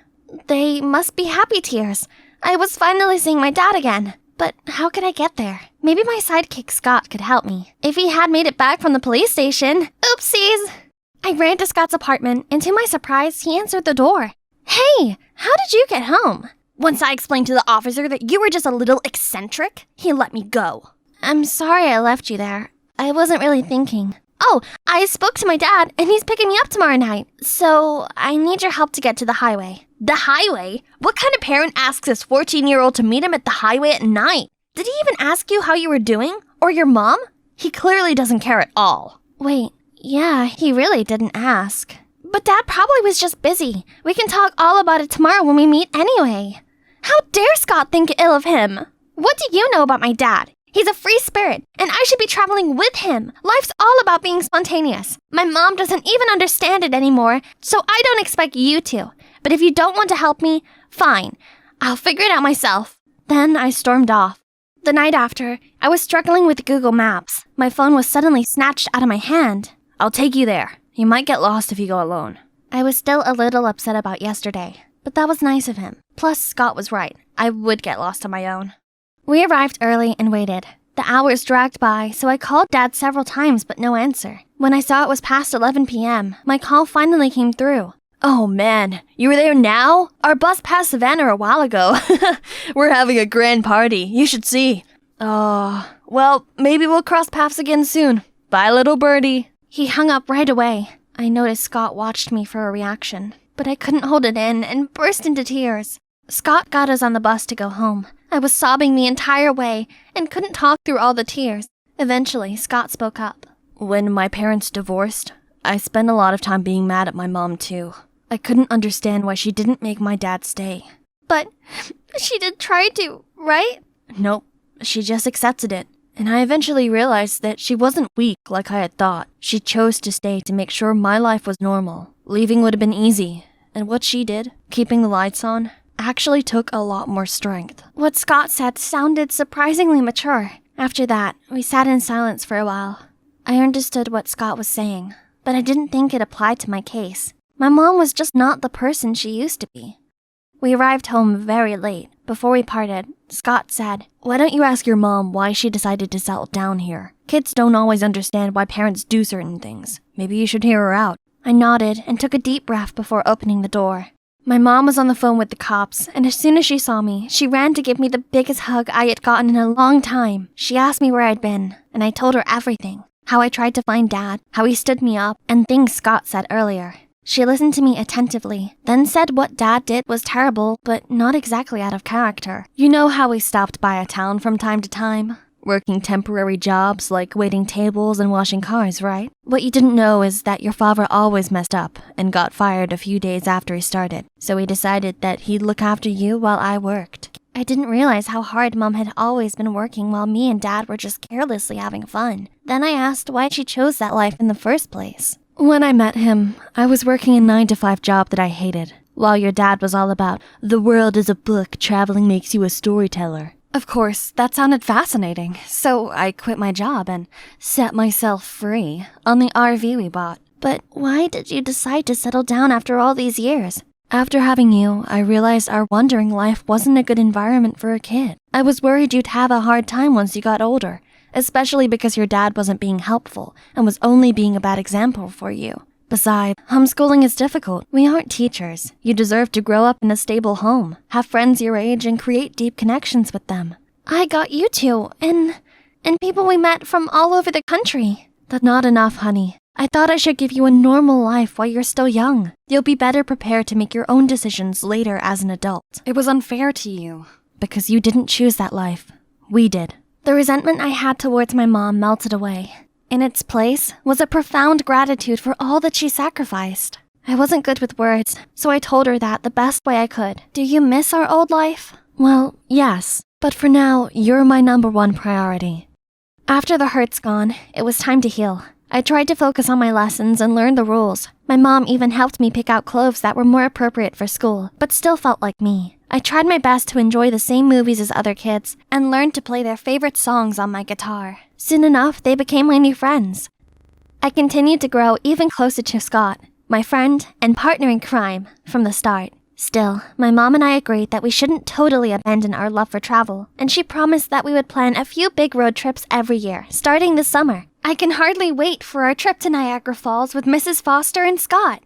They must be happy tears. I was finally seeing my dad again. But how could I get there? Maybe my sidekick Scott could help me. If he had made it back from the police station. Oopsies! I ran to Scott's apartment, and to my surprise, he answered the door. Hey, how did you get home? Once I explained to the officer that you were just a little eccentric, he let me go. I'm sorry I left you there. I wasn't really thinking. Oh, I spoke to my dad, and he's picking me up tomorrow night. So, I need your help to get to the highway. The highway? What kind of parent asks his 14-year-old to meet him at the highway at night? Did he even ask you how you were doing? Or your mom? He clearly doesn't care at all. Wait, yeah, he really didn't ask. But Dad probably was just busy. We can talk all about it tomorrow when we meet anyway. How dare Scott think ill of him? What do you know about my dad? He's a free spirit, and I should be traveling with him. Life's all about being spontaneous. My mom doesn't even understand it anymore, so I don't expect you to. But if you don't want to help me, fine. I'll figure it out myself. Then I stormed off. The night after, I was struggling with Google Maps. My phone was suddenly snatched out of my hand. I'll take you there. You might get lost if you go alone. I was still a little upset about yesterday, but that was nice of him. Plus, Scott was right. I would get lost on my own. We arrived early and waited. The hours dragged by, so I called Dad several times but no answer. When I saw it was past 11 p.m., my call finally came through. Oh man, you were there now? Our bus passed Savannah a while ago. We're having a grand party. You should see. Oh, well, maybe we'll cross paths again soon. Bye, little birdie. He hung up right away. I noticed Scott watched me for a reaction, but I couldn't hold it in and burst into tears. Scott got us on the bus to go home. I was sobbing the entire way and couldn't talk through all the tears. Eventually, Scott spoke up. When my parents divorced, I spent a lot of time being mad at my mom too. I couldn't understand why she didn't make my dad stay. But she did try to, right? Nope, she just accepted it. And I eventually realized that she wasn't weak like I had thought. She chose to stay to make sure my life was normal. Leaving would have been easy. And what she did, keeping the lights on, actually took a lot more strength. What Scott said sounded surprisingly mature. After that, we sat in silence for a while. I understood what Scott was saying, but I didn't think it applied to my case. My mom was just not the person she used to be. We arrived home very late. Before we parted, Scott said, "Why don't you ask your mom why she decided to settle down here? Kids don't always understand why parents do certain things. Maybe you should hear her out." I nodded and took a deep breath before opening the door. My mom was on the phone with the cops, and as soon as she saw me, she ran to give me the biggest hug I had gotten in a long time. She asked me where I'd been, and I told her everything. How I tried to find Dad, how he stood me up, and things Scott said earlier. She listened to me attentively, then said what Dad did was terrible, but not exactly out of character. You know how we stopped by a town from time to time? Working temporary jobs like waiting tables and washing cars, right? What you didn't know is that your father always messed up and got fired a few days after he started. So he decided that he'd look after you while I worked. I didn't realize how hard Mom had always been working while me and Dad were just carelessly having fun. Then I asked why she chose that life in the first place. When I met him, I was working a 9-to-5 job that I hated, while your dad was all about, the world is a book, traveling makes you a storyteller. Of course, that sounded fascinating, so I quit my job and set myself free on the RV we bought. But why did you decide to settle down after all these years? After having you, I realized our wandering life wasn't a good environment for a kid. I was worried you'd have a hard time once you got older, especially because your dad wasn't being helpful and was only being a bad example for you. Besides, homeschooling is difficult. We aren't teachers. You deserve to grow up in a stable home, have friends your age, and create deep connections with them. I got you two, and people we met from all over the country. That's not enough, honey. I thought I should give you a normal life while you're still young. You'll be better prepared to make your own decisions later as an adult. It was unfair to you, because you didn't choose that life. We did. The resentment I had towards my mom melted away. In its place was a profound gratitude for all that she sacrificed. I wasn't good with words, so I told her that the best way I could. Do you miss our old life? Well, yes, but for now, you're my #1 priority. After the hurt's gone, it was time to heal. I tried to focus on my lessons and learn the rules. My mom even helped me pick out clothes that were more appropriate for school, but still felt like me. I tried my best to enjoy the same movies as other kids and learned to play their favorite songs on my guitar. Soon enough, they became my new friends. I continued to grow even closer to Scott, my friend and partner in crime, from the start. Still, my mom and I agreed that we shouldn't totally abandon our love for travel, and she promised that we would plan a few big road trips every year, starting this summer. I can hardly wait for our trip to Niagara Falls with Mrs. Foster and Scott.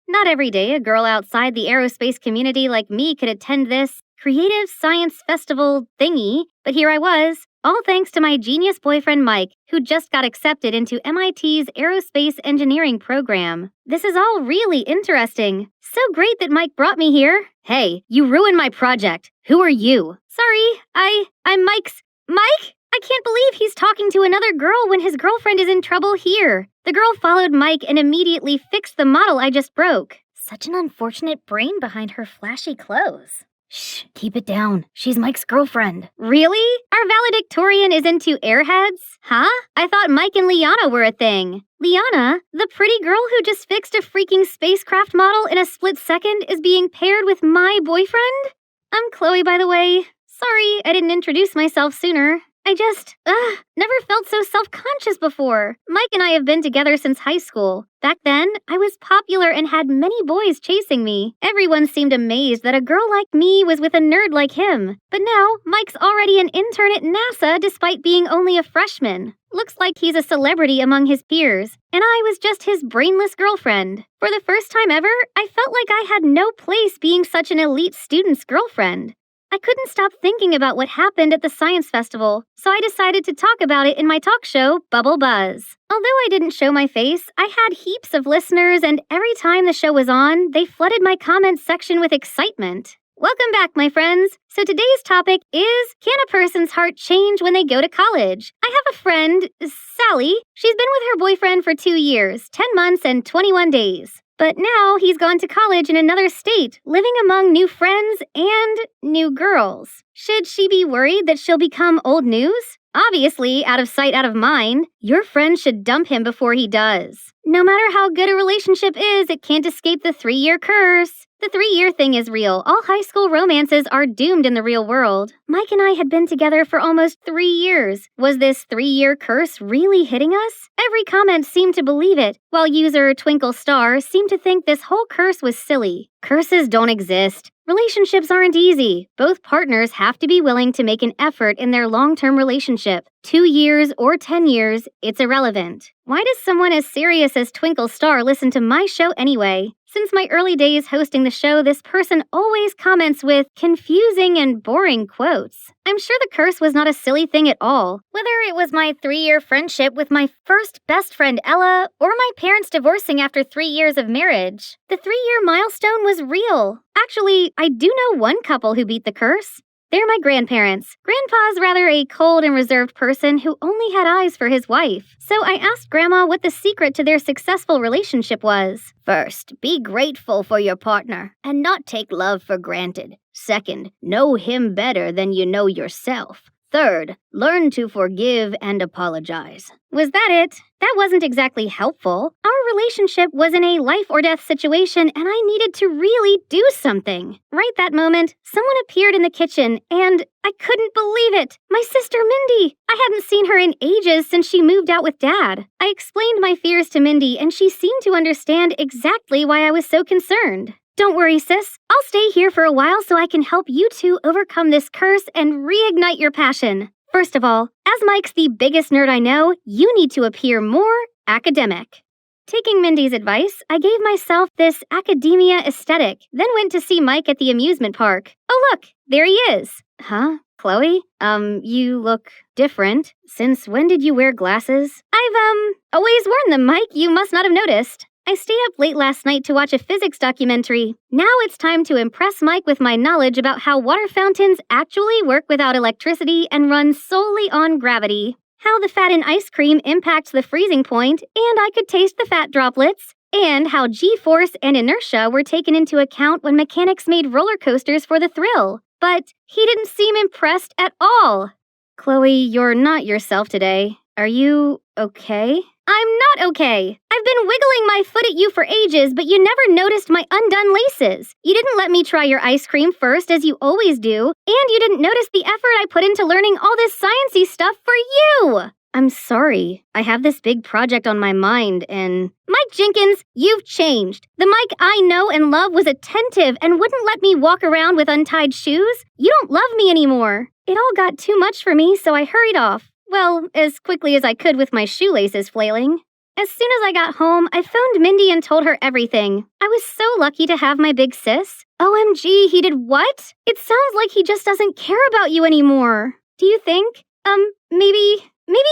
Not every day a girl outside the aerospace community like me could attend this creative science festival thingy, but here I was, all thanks to my genius boyfriend Mike, who just got accepted into MIT's aerospace engineering program. This is all really interesting. So great that Mike brought me here. Hey, you ruined my project. Who are you? Sorry, I'm Mike's... Mike? I can't believe he's talking to another girl when his girlfriend is in trouble here. The girl followed Mike and immediately fixed the model I just broke. Such an unfortunate brain behind her flashy clothes. Shh, keep it down. She's Mike's girlfriend. Really? Our valedictorian is into airheads? Huh? I thought Mike and Liana were a thing. Liana, the pretty girl who just fixed a freaking spacecraft model in a split second, is being paired with my boyfriend? I'm Chloe, by the way. Sorry, I didn't introduce myself sooner. I just, never felt so self-conscious before. Mike and I have been together since high school. Back then, I was popular and had many boys chasing me. Everyone seemed amazed that a girl like me was with a nerd like him. But now, Mike's already an intern at NASA despite being only a freshman. Looks like he's a celebrity among his peers, and I was just his brainless girlfriend. For the first time ever, I felt like I had no place being such an elite student's girlfriend. I couldn't stop thinking about what happened at the science festival, so I decided to talk about it in my talk show, Bubble Buzz. Although I didn't show my face, I had heaps of listeners, and every time the show was on, they flooded my comments section with excitement. Welcome back, my friends. So today's topic is, can a person's heart change when they go to college? I have a friend, Sally. She's been with her boyfriend for 2 years, 10 months, and 21 days. But now he's gone to college in another state, living among new friends and new girls. Should she be worried that she'll become old news? Obviously, out of sight, out of mind. Your friend should dump him before he does. No matter how good a relationship is, it can't escape the 3-year curse. The 3-year thing is real. All high school romances are doomed in the real world. Mike and I had been together for almost 3 years. Was this 3-year curse really hitting us? Every comment seemed to believe it, while user Twinkle Star seemed to think this whole curse was silly. Curses don't exist. Relationships aren't easy. Both partners have to be willing to make an effort in their long-term relationship. 2 years or 10 years, it's irrelevant. Why does someone as serious as Twinkle Star listen to my show anyway? Since my early days hosting the show, this person always comments with confusing and boring quotes. I'm sure the curse was not a silly thing at all. Whether it was my 3-year friendship with my first best friend Ella, or my parents divorcing after 3 years of marriage, the 3-year milestone was real. Actually, I do know one couple who beat the curse. They're my grandparents. Grandpa's rather a cold and reserved person who only had eyes for his wife. So I asked Grandma what the secret to their successful relationship was. First, be grateful for your partner and not take love for granted. Second, know him better than you know yourself. Third, learn to forgive and apologize. Was that it? That wasn't exactly helpful. Our relationship was in a life-or-death situation, and I needed to really do something. Right that moment, someone appeared in the kitchen, and I couldn't believe it. My sister Mindy. I hadn't seen her in ages since she moved out with Dad. I explained my fears to Mindy, and she seemed to understand exactly why I was so concerned. Don't worry, sis. I'll stay here for a while so I can help you two overcome this curse and reignite your passion. First of all, as Mike's the biggest nerd I know, you need to appear more academic. Taking Mindy's advice, I gave myself this academia aesthetic, then went to see Mike at the amusement park. Oh look, there he is. Huh? Chloe? You look different. Since when did you wear glasses? I've, always worn them, Mike. You must not have noticed. I stayed up late last night to watch a physics documentary. Now it's time to impress Mike with my knowledge about how water fountains actually work without electricity and run solely on gravity. How the fat in ice cream impacts the freezing point, and I could taste the fat droplets. And how G-force and inertia were taken into account when mechanics made roller coasters for the thrill. But he didn't seem impressed at all. Chloe, you're not yourself today. Are you okay? I'm not okay. I've been wiggling my foot at you for ages, but you never noticed my undone laces. You didn't let me try your ice cream first, as you always do, and you didn't notice the effort I put into learning all this sciencey stuff for you. I'm sorry. I have this big project on my mind, and... Mike Jenkins, you've changed. The Mike I know and love was attentive and wouldn't let me walk around with untied shoes. You don't love me anymore. It all got too much for me, so I hurried off. Well, as quickly as I could with my shoelaces flailing. As soon as I got home, I phoned Mindy and told her everything. I was so lucky to have my big sis. OMG, he did what? It sounds like he just doesn't care about you anymore. Do you think? Maybe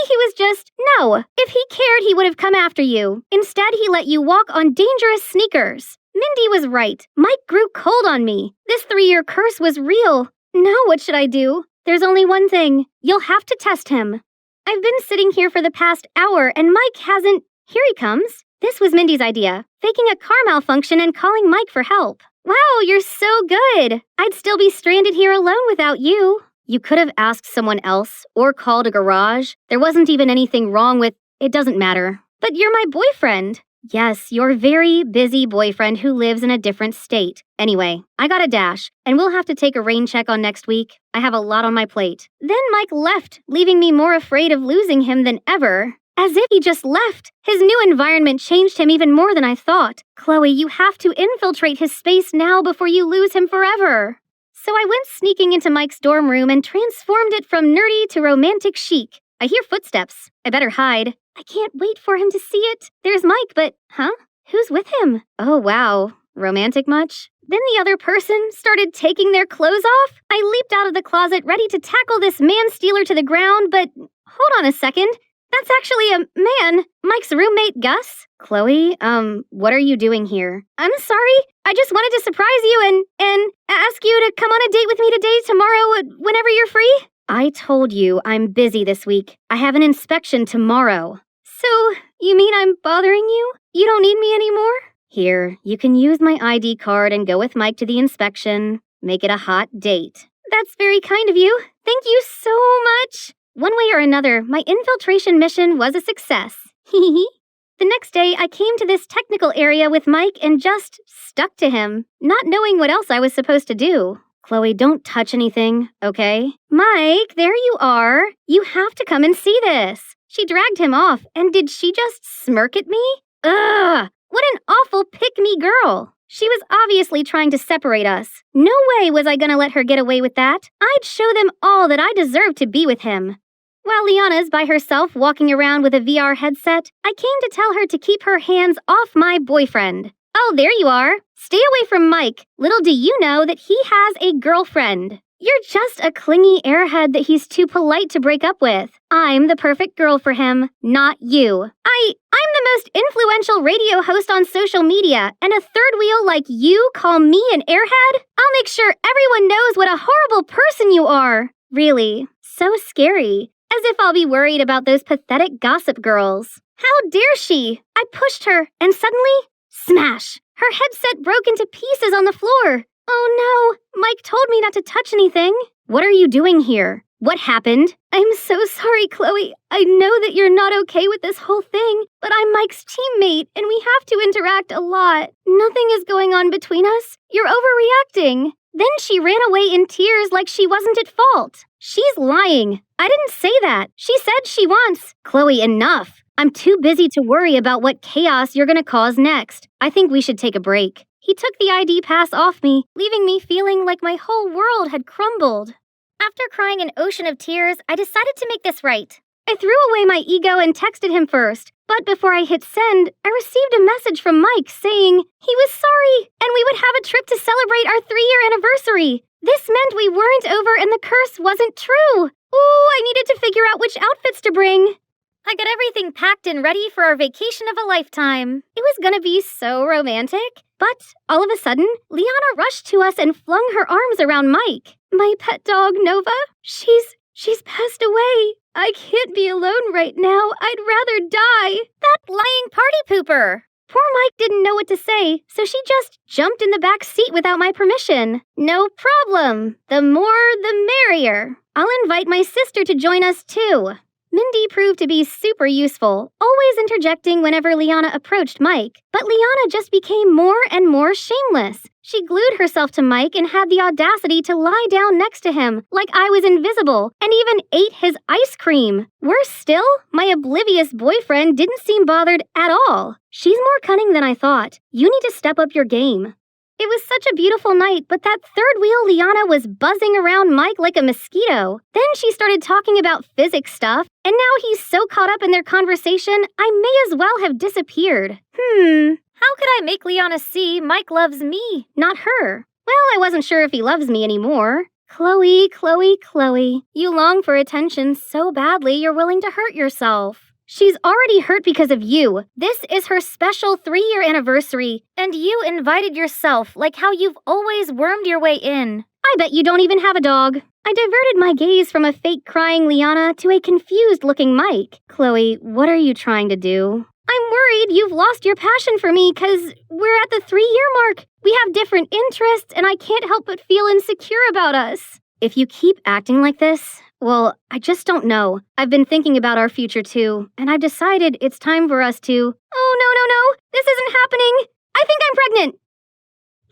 he was just... No, if he cared, he would have come after you. Instead, he let you walk on dangerous sneakers. Mindy was right. Mike grew cold on me. This 3-year curse was real. Now what should I do? There's only one thing. You'll have to test him. I've been sitting here for the past hour, and Mike hasn't... Here he comes. This was Mindy's idea, faking a car malfunction and calling Mike for help. Wow, you're so good. I'd still be stranded here alone without you. You could have asked someone else, or called a garage. There wasn't even anything wrong with... It doesn't matter. But you're my boyfriend. Yes, your very busy boyfriend who lives in a different state. Anyway, I got a dash, and we'll have to take a rain check on next week. I have a lot on my plate. Then Mike left, leaving me more afraid of losing him than ever. As if he just left. His new environment changed him even more than I thought. Chloe, you have to infiltrate his space now before you lose him forever. So I went sneaking into Mike's dorm room and transformed it from nerdy to romantic chic. I hear footsteps. I better hide. I can't wait for him to see it. There's Mike, but... Huh? Who's with him? Oh, wow. Romantic much? Then the other person started taking their clothes off. I leaped out of the closet ready to tackle this man-stealer to the ground, but... Hold on a second. That's actually a man. Mike's roommate, Gus. Chloe, what are you doing here? I'm sorry. I just wanted to surprise you and ask you to come on a date with me today, tomorrow, whenever you're free. I told you I'm busy this week. I have an inspection tomorrow. So, you mean I'm bothering you? You don't need me anymore? Here, you can use my ID card and go with Mike to the inspection. Make it a hot date. That's very kind of you. Thank you so much. One way or another, my infiltration mission was a success. Hehe. The next day, I came to this technical area with Mike and just stuck to him, not knowing what else I was supposed to do. Chloe, don't touch anything, okay? Mike, there you are. You have to come and see this. She dragged him off, and did she just smirk at me? Ugh! What an awful pick-me girl. She was obviously trying to separate us. No way was I gonna let her get away with that. I'd show them all that I deserved to be with him. While Liana's by herself walking around with a VR headset, I came to tell her to keep her hands off my boyfriend. Oh, there you are. Stay away from Mike. Little do you know that he has a girlfriend. You're just a clingy airhead that he's too polite to break up with. I'm the perfect girl for him, not you. I'm the most influential radio host on social media, and a third wheel like you call me an airhead? I'll make sure everyone knows what a horrible person you are. Really, so scary. As if I'll be worried about those pathetic gossip girls. How dare she? I pushed her, and suddenly, smash! Her headset broke into pieces on the floor. Oh no, Mike told me not to touch anything. What are you doing here? What happened? I'm so sorry, Chloe. I know that you're not okay with this whole thing, but I'm Mike's teammate, and we have to interact a lot. Nothing is going on between us. You're overreacting. Then she ran away in tears like she wasn't at fault. She's lying. I didn't say that. She said she wants. Chloe, enough. I'm too busy to worry about what chaos you're gonna cause next. I think we should take a break. He took the ID pass off me, leaving me feeling like my whole world had crumbled. After crying an ocean of tears, I decided to make this right. I threw away my ego and texted him first, but before I hit send, I received a message from Mike saying he was sorry and we would have a trip to celebrate our 3-year anniversary. This meant we weren't over and the curse wasn't true. Ooh, I needed to figure out which outfits to bring. I got everything packed and ready for our vacation of a lifetime. It was gonna be so romantic. But all of a sudden, Liana rushed to us and flung her arms around Mike. My pet dog, Nova, she's passed away. I can't be alone right now. I'd rather die. That lying party pooper. Poor Mike didn't know what to say, so she just jumped in the back seat without my permission. No problem. The more, the merrier. I'll invite my sister to join us too. Mindy proved to be super useful, always interjecting whenever Liana approached Mike. But Liana just became more and more shameless. She glued herself to Mike and had the audacity to lie down next to him, like I was invisible, and even ate his ice cream. Worse still, my oblivious boyfriend didn't seem bothered at all. She's more cunning than I thought. You need to step up your game. It was such a beautiful night, but that third wheel Liana was buzzing around Mike like a mosquito. Then she started talking about physics stuff, and now he's so caught up in their conversation, I may as well have disappeared. How could I make Liana see Mike loves me, not her? Well, I wasn't sure if he loves me anymore. Chloe, Chloe, Chloe, you long for attention so badly you're willing to hurt yourself. She's already hurt because of you. This is her special 3-year anniversary, and you invited yourself like how you've always wormed your way in. I bet you don't even have a dog. I diverted my gaze from a fake crying Liana to a confused-looking Mike. Chloe, what are you trying to do? I'm worried you've lost your passion for me because we're at the 3-year mark. We have different interests, and I can't help but feel insecure about us. If you keep acting like this, well, I just don't know. I've been thinking about our future too, and I've decided it's time for us to... Oh, no, this isn't happening. I think I'm pregnant.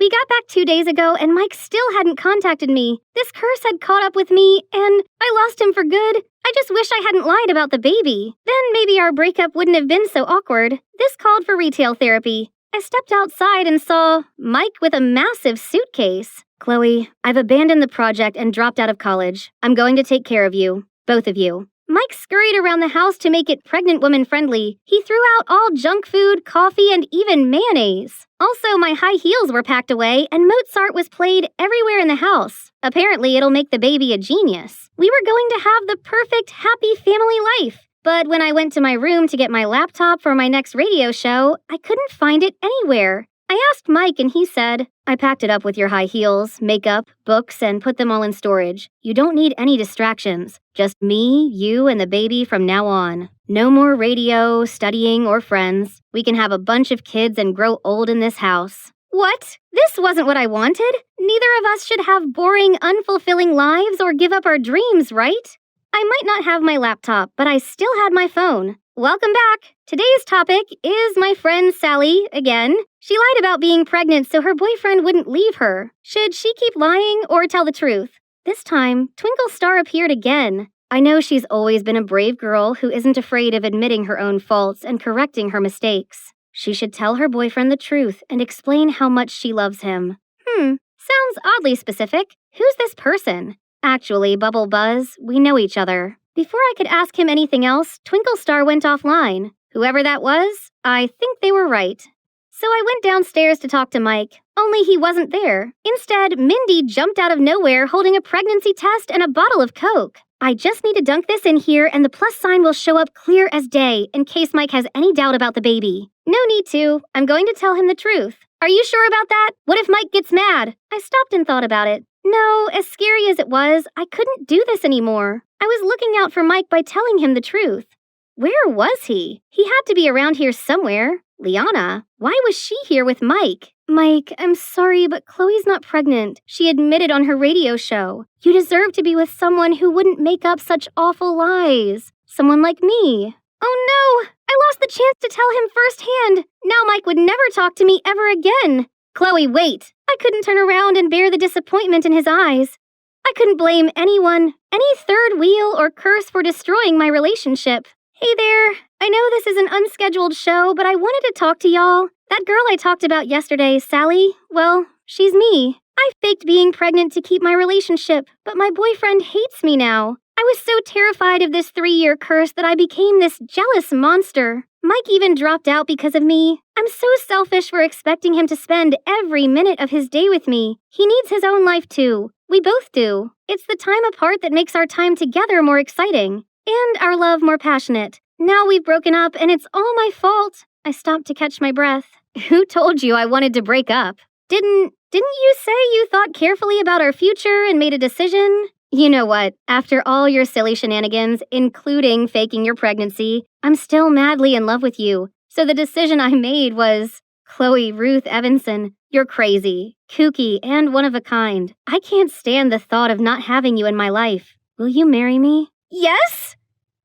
We got back 2 days ago, and Mike still hadn't contacted me. This curse had caught up with me, and I lost him for good. I just wish I hadn't lied about the baby. Then maybe our breakup wouldn't have been so awkward. This called for retail therapy. I stepped outside and saw Mike with a massive suitcase. Chloe, I've abandoned the project and dropped out of college. I'm going to take care of you. Both of you. Mike scurried around the house to make it pregnant woman friendly. He threw out all junk food, coffee, and even mayonnaise. Also, my high heels were packed away and Mozart was played everywhere in the house. Apparently, it'll make the baby a genius. We were going to have the perfect, happy family life. But when I went to my room to get my laptop for my next radio show, I couldn't find it anywhere. I asked Mike and he said, I packed it up with your high heels, makeup, books, and put them all in storage. You don't need any distractions. Just me, you, and the baby from now on. No more radio, studying, or friends. We can have a bunch of kids and grow old in this house. What? This wasn't what I wanted. Neither of us should have boring, unfulfilling lives or give up our dreams, right? I might not have my laptop, but I still had my phone. Welcome back. Today's topic is my friend Sally again. She lied about being pregnant so her boyfriend wouldn't leave her. Should she keep lying or tell the truth? This time, Twinkle Star appeared again. I know she's always been a brave girl who isn't afraid of admitting her own faults and correcting her mistakes. She should tell her boyfriend the truth and explain how much she loves him. Sounds oddly specific. Who's this person? Actually, Bubble Buzz, we know each other. Before I could ask him anything else, Twinkle Star went offline. Whoever that was, I think they were right. So I went downstairs to talk to Mike, only he wasn't there. Instead, Mindy jumped out of nowhere holding a pregnancy test and a bottle of Coke. I just need to dunk this in here and the plus sign will show up clear as day in case Mike has any doubt about the baby. No need to. I'm going to tell him the truth. Are you sure about that? What if Mike gets mad? I stopped and thought about it. No, as scary as it was, I couldn't do this anymore. I was looking out for Mike by telling him the truth. Where was he? He had to be around here somewhere. Liana, why was she here with Mike? Mike, I'm sorry, but Chloe's not pregnant. She admitted on her radio show. You deserve to be with someone who wouldn't make up such awful lies. Someone like me. Oh no! I lost the chance to tell him firsthand. Now Mike would never talk to me ever again. Chloe, wait. I couldn't turn around and bear the disappointment in his eyes. I couldn't blame anyone, any third wheel or curse for destroying my relationship. Hey there. I know this is an unscheduled show, but I wanted to talk to y'all. That girl I talked about yesterday, Sally, well, she's me. I faked being pregnant to keep my relationship, but my boyfriend hates me now. I was so terrified of this 3-year curse that I became this jealous monster. Mike even dropped out because of me. I'm so selfish for expecting him to spend every minute of his day with me. He needs his own life too. We both do. It's the time apart that makes our time together more exciting, and our love more passionate. Now we've broken up and it's all my fault. I stopped to catch my breath. Who told you I wanted to break up? Didn't you say you thought carefully about our future and made a decision? You know what? After all your silly shenanigans, including faking your pregnancy, I'm still madly in love with you. So the decision I made was, Chloe Ruth Evanson, you're crazy, kooky, and one of a kind. I can't stand the thought of not having you in my life. Will you marry me? Yes?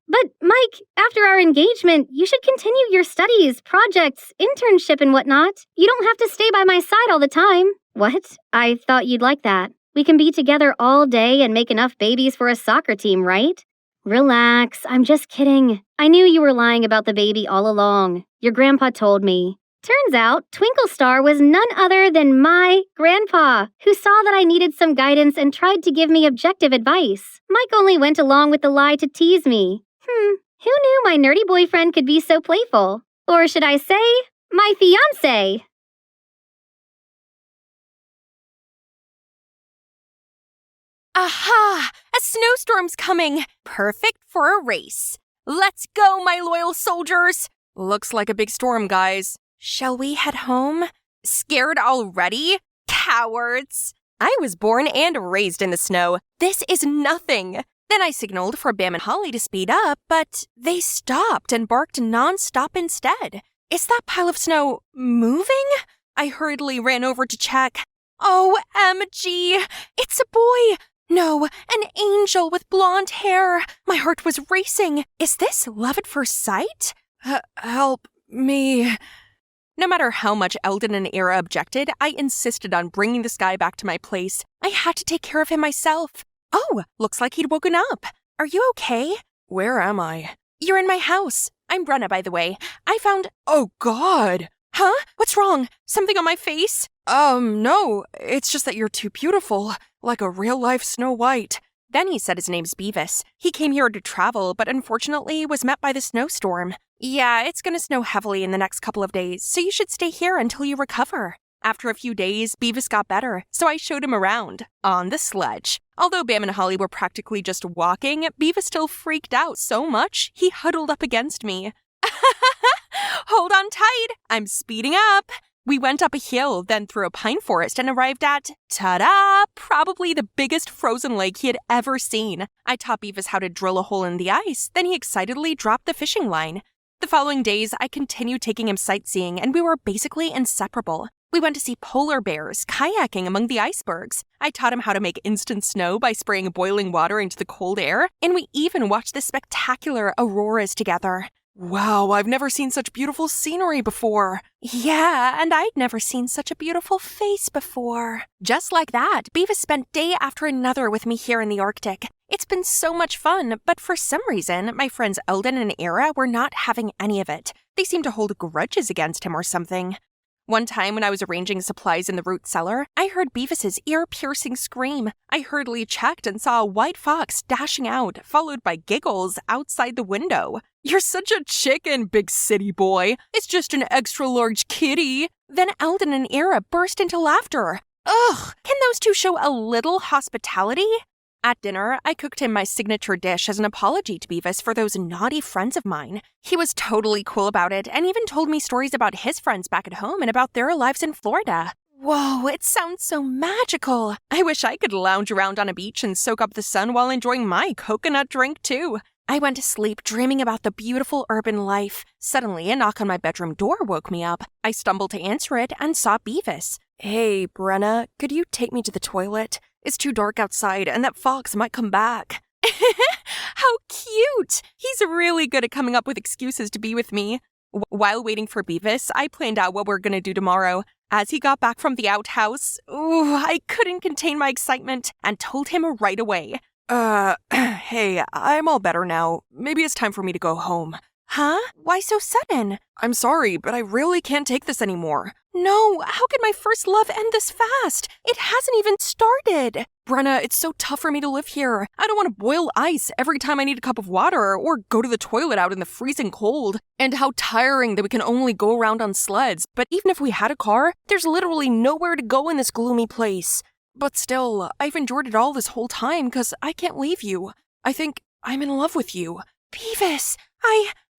But, Mike, after our engagement, you should continue your studies, projects, internship, and whatnot. You don't have to stay by my side all the time. What? I thought you'd like that. We can be together all day and make enough babies for a soccer team, right? Relax, I'm just kidding. I knew you were lying about the baby all along. Your grandpa told me. Turns out, Twinkle Star was none other than my grandpa, who saw that I needed some guidance and tried to give me objective advice. Mike only went along with the lie to tease me. Who knew my nerdy boyfriend could be so playful? Or should I say, my fiancé? Aha! A snowstorm's coming! Perfect for a race. Let's go, my loyal soldiers! Looks like a big storm, guys. Shall we head home? Scared already? Cowards! I was born and raised in the snow. This is nothing. Then I signaled for Bam and Holly to speed up, but they stopped and barked non-stop instead. Is that pile of snow moving? I hurriedly ran over to check. OMG! It's a boy! No, an angel with blonde hair. My heart was racing. Is this love at first sight? Help me. No matter how much Eldon and Era objected, I insisted on bringing this guy back to my place. I had to take care of him myself. Oh, looks like he'd woken up. Are you okay? Where am I? You're in my house. I'm Brenna, by the way. I found... Oh, God. Huh? What's wrong? Something on my face? No. It's just that you're too beautiful. Like a real-life Snow White. Then he said his name's Beavis. He came here to travel, but unfortunately was met by the snowstorm. Yeah, it's gonna snow heavily in the next couple of days, so you should stay here until you recover. After a few days, Beavis got better, so I showed him around. On the sledge. Although Bam and Holly were practically just walking, Beavis still freaked out so much, he huddled up against me. Hold on tight, I'm speeding up. We went up a hill, then through a pine forest and arrived at, ta-da, probably the biggest frozen lake he had ever seen. I taught Beavis how to drill a hole in the ice, then he excitedly dropped the fishing line. The following days, I continued taking him sightseeing, and we were basically inseparable. We went to see polar bears, kayaking among the icebergs. I taught him how to make instant snow by spraying boiling water into the cold air, and we even watched the spectacular auroras together. Wow, I've never seen such beautiful scenery before. Yeah, and I'd never seen such a beautiful face before. Just like that, Beavis spent day after another with me here in the Arctic. It's been so much fun, but for some reason, my friends Eldon and Era were not having any of it. They seemed to hold grudges against him or something. One time when I was arranging supplies in the root cellar, I heard Beavis's ear-piercing scream. I hurriedly checked and saw a white fox dashing out, followed by giggles outside the window. You're such a chicken, big city boy. It's just an extra-large kitty. Then Eldon and Era burst into laughter. Ugh, can those two show a little hospitality? At dinner, I cooked him my signature dish as an apology to Beavis for those naughty friends of mine. He was totally cool about it and even told me stories about his friends back at home and about their lives in Florida. Whoa, it sounds so magical. I wish I could lounge around on a beach and soak up the sun while enjoying my coconut drink too. I went to sleep dreaming about the beautiful urban life. Suddenly, a knock on my bedroom door woke me up. I stumbled to answer it and saw Beavis. Hey, Brenna, could you take me to the toilet? It's too dark outside and that fox might come back. How cute! He's really good at coming up with excuses to be with me. While waiting for Beavis, I planned out what we're gonna do tomorrow. As he got back from the outhouse, I couldn't contain my excitement and told him right away. Hey, I'm all better now. Maybe it's time for me to go home. Huh? Why so sudden? I'm sorry, but I really can't take this anymore. No, how could my first love end this fast? It hasn't even started. Brenna, it's so tough for me to live here. I don't want to boil ice every time I need a cup of water or go to the toilet out in the freezing cold. And how tiring that we can only go around on sleds. But even if we had a car, there's literally nowhere to go in this gloomy place. But still, I've endured it all this whole time because I can't leave you. I think I'm in love with you. Beavis,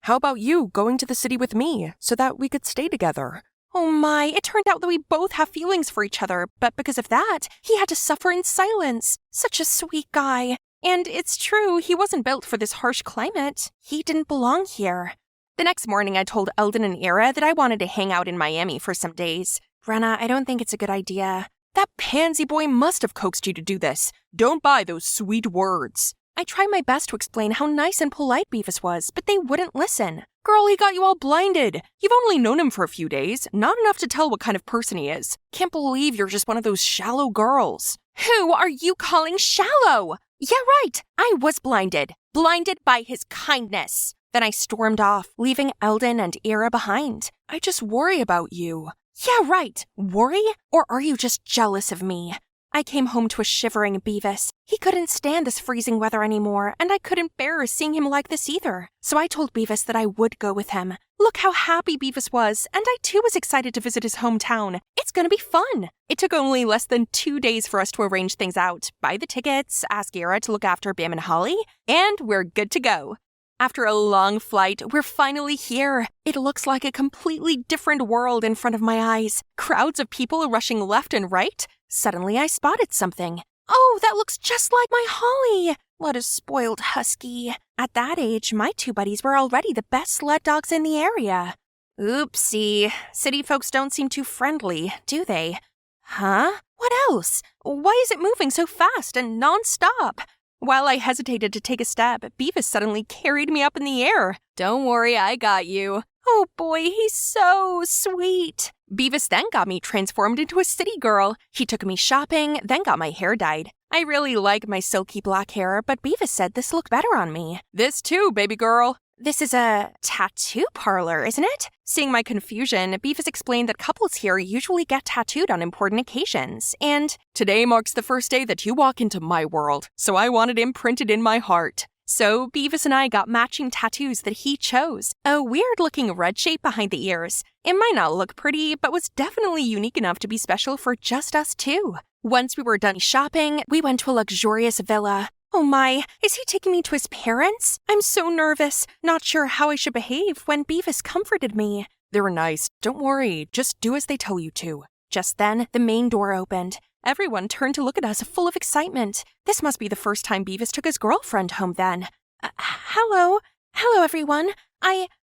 How about you going to the city with me so that we could stay together? Oh my, it turned out that we both have feelings for each other, but because of that, he had to suffer in silence. Such a sweet guy. And it's true, he wasn't built for this harsh climate. He didn't belong here. The next morning, I told Eldon and Ira that I wanted to hang out in Miami for some days. Brenna, I don't think it's a good idea. That pansy boy must have coaxed you to do this. Don't buy those sweet words. I tried my best to explain how nice and polite Beavis was, but they wouldn't listen. Girl, he got you all blinded. You've only known him for a few days, not enough to tell what kind of person he is. Can't believe you're just one of those shallow girls. Who are you calling shallow? Yeah, right. I was blinded. Blinded by his kindness. Then I stormed off, leaving Eldon and Ira behind. I just worry about you. Yeah, right. Worry? Or are you just jealous of me? I came home to a shivering Beavis. He couldn't stand this freezing weather anymore, and I couldn't bear seeing him like this either. So I told Beavis that I would go with him. Look how happy Beavis was, and I too was excited to visit his hometown. It's gonna be fun. It took only less than 2 days for us to arrange things out, buy the tickets, ask Ira to look after Bam and Holly, and we're good to go. After a long flight, we're finally here. It looks like a completely different world in front of my eyes. Crowds of people rushing left and right. Suddenly, I spotted something. Oh, that looks just like my Holly. What a spoiled husky. At that age, my two buddies were already the best sled dogs in the area. Oopsie. City folks don't seem too friendly, do they? Huh? What else? Why is it moving so fast and non-stop? While I hesitated to take a step, Beavis suddenly carried me up in the air. Don't worry, I got you. Oh boy, he's so sweet. Beavis then got me transformed into a city girl. He took me shopping, then got my hair dyed. I really like my silky black hair, but Beavis said this looked better on me. This too, baby girl. This is a tattoo parlor, isn't it? Seeing my confusion, Beavis explained that couples here usually get tattooed on important occasions, and today marks the first day that you walk into my world, so I want it imprinted in my heart. So Beavis and I got matching tattoos that he chose. A weird-looking red shape behind the ears. It might not look pretty, but was definitely unique enough to be special for just us two. Once we were done shopping, we went to a luxurious villa. Oh my, is he taking me to his parents? I'm so nervous, not sure how I should behave when Beavis comforted me. They were nice. Don't worry, just do as they tell you to. Just then, the main door opened. Everyone turned to look at us full of excitement. This must be the first time Beavis took his girlfriend home then. Hello? Hello, everyone.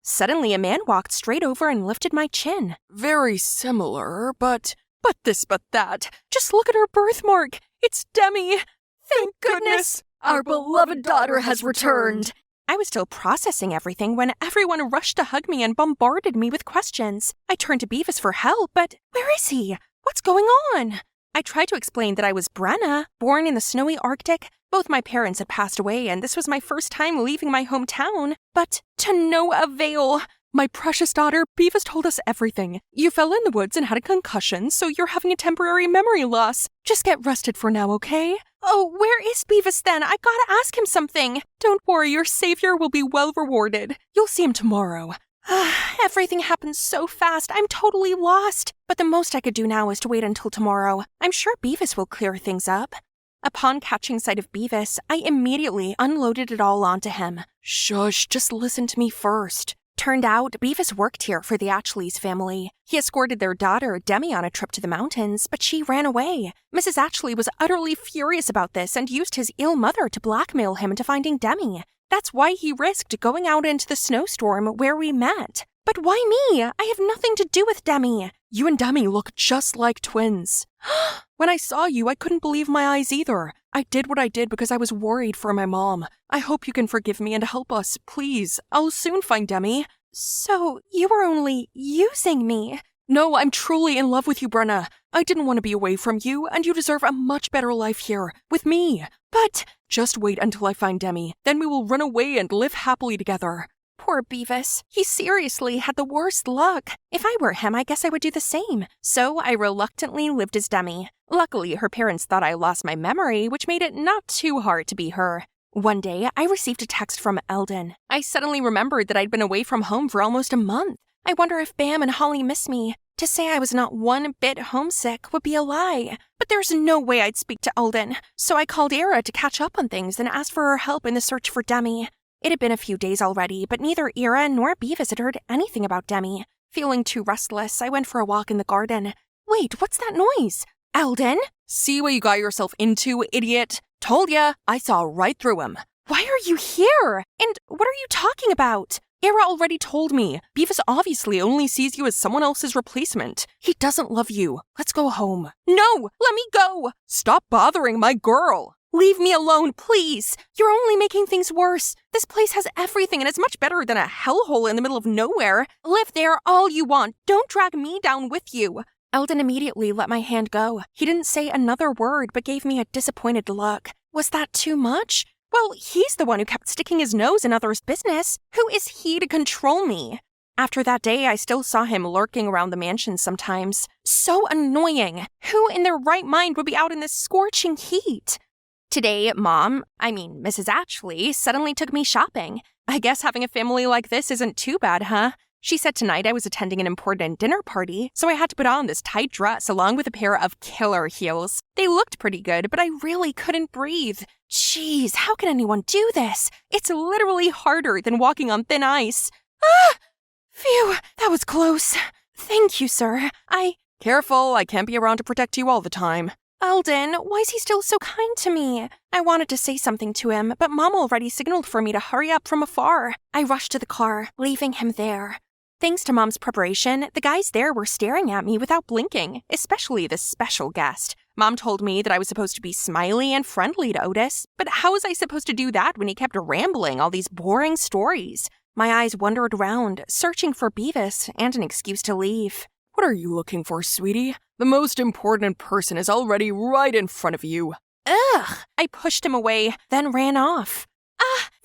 Suddenly a man walked straight over and lifted my chin. Very similar, but this, but that. Just look at her birthmark. It's Demi. Thank goodness. Our beloved daughter has returned. I was still processing everything when everyone rushed to hug me and bombarded me with questions. I turned to Beavis for help, but where is he? What's going on? I tried to explain that I was Brenna, born in the snowy Arctic. Both my parents had passed away, and this was my first time leaving my hometown. But to no avail. My precious daughter, Beavis told us everything. You fell in the woods and had a concussion, so you're having a temporary memory loss. Just get rested for now, okay? Oh, where is Beavis then? I gotta ask him something. Don't worry, your savior will be well rewarded. You'll see him tomorrow. Everything happened so fast, I'm totally lost. But the most I could do now is to wait until tomorrow. I'm sure Beavis will clear things up. Upon catching sight of Beavis, I immediately unloaded it all onto him. Shush, just listen to me first. Turned out, Beavis worked here for the Atchley's family. He escorted their daughter, Demi, on a trip to the mountains, but she ran away. Mrs. Atchley was utterly furious about this and used his ill mother to blackmail him into finding Demi. That's why he risked going out into the snowstorm where we met. But why me? I have nothing to do with Demi. You and Demi look just like twins. When I saw you, I couldn't believe my eyes either. I did what I did because I was worried for my mom. I hope you can forgive me and help us, please. I'll soon find Demi. So, you were only using me? No, I'm truly in love with you, Brenna. I didn't want to be away from you, and you deserve a much better life here, with me. But just wait until I find Demi. Then we will run away and live happily together. poor Beavis. He seriously had the worst luck. If I were him, I guess I would do the same. So I reluctantly lived as Demi. Luckily, her parents thought I lost my memory, which made it not too hard to be her. One day, I received a text from Eldon. I suddenly remembered that I'd been away from home for almost a month. I wonder if Bam and Holly miss me. To say I was not one bit homesick would be a lie. But there's no way I'd speak to Eldon. So I called Ira to catch up on things and asked for her help in the search for Demi. It had been a few days already, but neither Ira nor Beavis had heard anything about Demi. Feeling too restless, I went for a walk in the garden. Wait, what's that noise? Eldon? See what you got yourself into, idiot. Told ya, I saw right through him. Why are you here? And what are you talking about? Ira already told me. Beavis obviously only sees you as someone else's replacement. He doesn't love you. Let's go home. No, let me go. Stop bothering my girl. Leave me alone, please. You're only making things worse. This place has everything and it's much better than a hellhole in the middle of nowhere. Live there all you want. Don't drag me down with you. Eldon immediately let my hand go. He didn't say another word but gave me a disappointed look. Was that too much? Well, he's the one who kept sticking his nose in others' business. Who is he to control me? After that day, I still saw him lurking around the mansion sometimes. So annoying. Who in their right mind would be out in this scorching heat? Today, Mrs. Ashley, suddenly took me shopping. I guess having a family like this isn't too bad, huh? She said tonight I was attending an important dinner party, so I had to put on this tight dress along with a pair of killer heels. They looked pretty good, but I really couldn't breathe. Jeez, how can anyone do this? It's literally harder than walking on thin ice. Ah! Phew, that was close. Thank you, sir. Careful, I can't be around to protect you all the time. Eldon, why is he still so kind to me? I wanted to say something to him, but Mom already signaled for me to hurry up from afar. I rushed to the car, leaving him there. Thanks to Mom's preparation, the guys there were staring at me without blinking, especially the special guest. Mom told me that I was supposed to be smiley and friendly to Otis, but how was I supposed to do that when he kept rambling all these boring stories? My eyes wandered around, searching for Beavis and an excuse to leave. What are you looking for, sweetie? The most important person is already right in front of you. Ugh! I pushed him away, then ran off.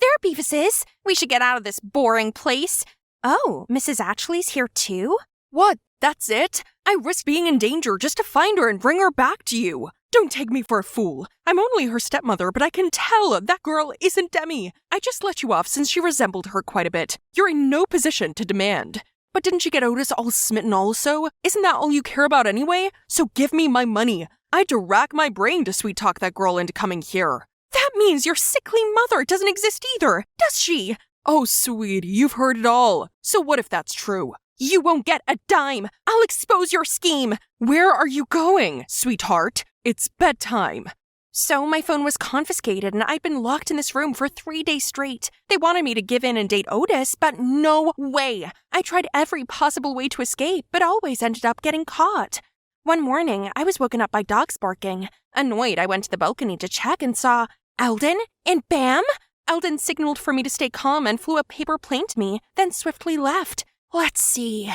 There Beavis is. We should get out of this boring place. Oh, Mrs. Ashley's here too? What? That's it? I risked being in danger just to find her and bring her back to you. Don't take me for a fool. I'm only her stepmother, but I can tell that girl isn't Demi. I just let you off since she resembled her quite a bit. You're in no position to demand. But didn't you get Otis all smitten also? Isn't that all you care about anyway? So give me my money. I had to rack my brain to sweet-talk that girl into coming here. That means your sickly mother doesn't exist either, does she? Oh, sweetie, you've heard it all. So what if that's true? You won't get a dime. I'll expose your scheme. Where are you going, sweetheart? It's bedtime. So my phone was confiscated and I'd been locked in this room for 3 days straight. They wanted me to give in and date Otis, but no way. I tried every possible way to escape, but always ended up getting caught. One morning, I was woken up by dogs barking. Annoyed, I went to the balcony to check and saw Eldon and Bam. Eldon signaled for me to stay calm and flew a paper plane to me, then swiftly left. Let's see.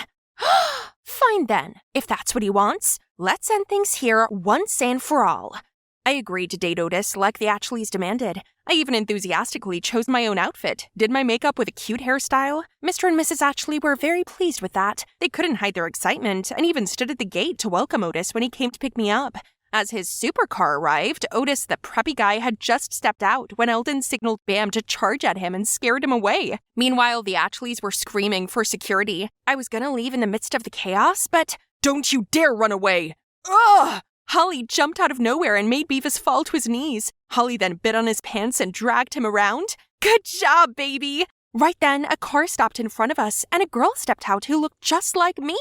Fine then, if that's what he wants. Let's end things here once and for all. I agreed to date Otis like the Ashleys demanded. I even enthusiastically chose my own outfit, did my makeup with a cute hairstyle. Mr. and Mrs. Ashley were very pleased with that. They couldn't hide their excitement and even stood at the gate to welcome Otis when he came to pick me up. As his supercar arrived, Otis, the preppy guy, had just stepped out when Eldon signaled Bam to charge at him and scared him away. Meanwhile, the Ashleys were screaming for security. I was gonna leave in the midst of the chaos, but don't you dare run away! Ugh! Holly jumped out of nowhere and made Beavis fall to his knees. Holly then bit on his pants and dragged him around. Good job, baby! Right then, a car stopped in front of us, and a girl stepped out who looked just like me.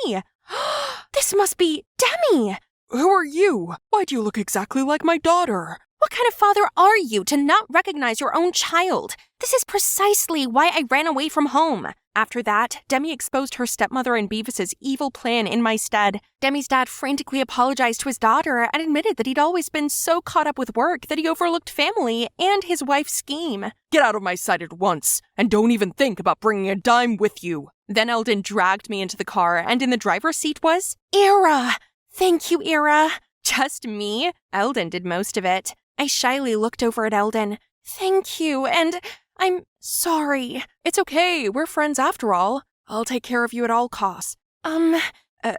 This must be Demi! Who are you? Why do you look exactly like my daughter? What kind of father are you to not recognize your own child? This is precisely why I ran away from home. After that, Demi exposed her stepmother and Beavis's evil plan in my stead. Demi's dad frantically apologized to his daughter and admitted that he'd always been so caught up with work that he overlooked family and his wife's scheme. Get out of my sight at once, and don't even think about bringing a dime with you. Then Eldon dragged me into the car, and in the driver's seat was Ira. Thank you, Ira. Just me? Eldon did most of it. I shyly looked over at Eldon. Thank you, and I'm sorry. It's okay, we're friends after all. I'll take care of you at all costs.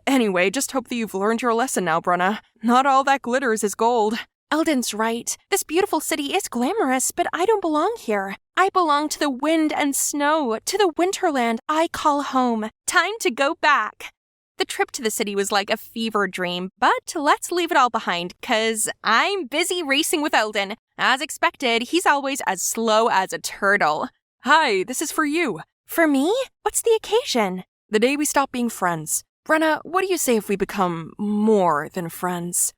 Anyway, just hope that you've learned your lesson now, Brenna. Not all that glitters is gold. Eldon's right. This beautiful city is glamorous, but I don't belong here. I belong to the wind and snow, to the winterland I call home. Time to go back. The trip to the city was like a fever dream, but let's leave it all behind, 'cause I'm busy racing with Eldon. As expected, he's always as slow as a turtle. Hi, this is for you. For me? What's the occasion? The day we stop being friends. Brenna, what do you say if we become more than friends?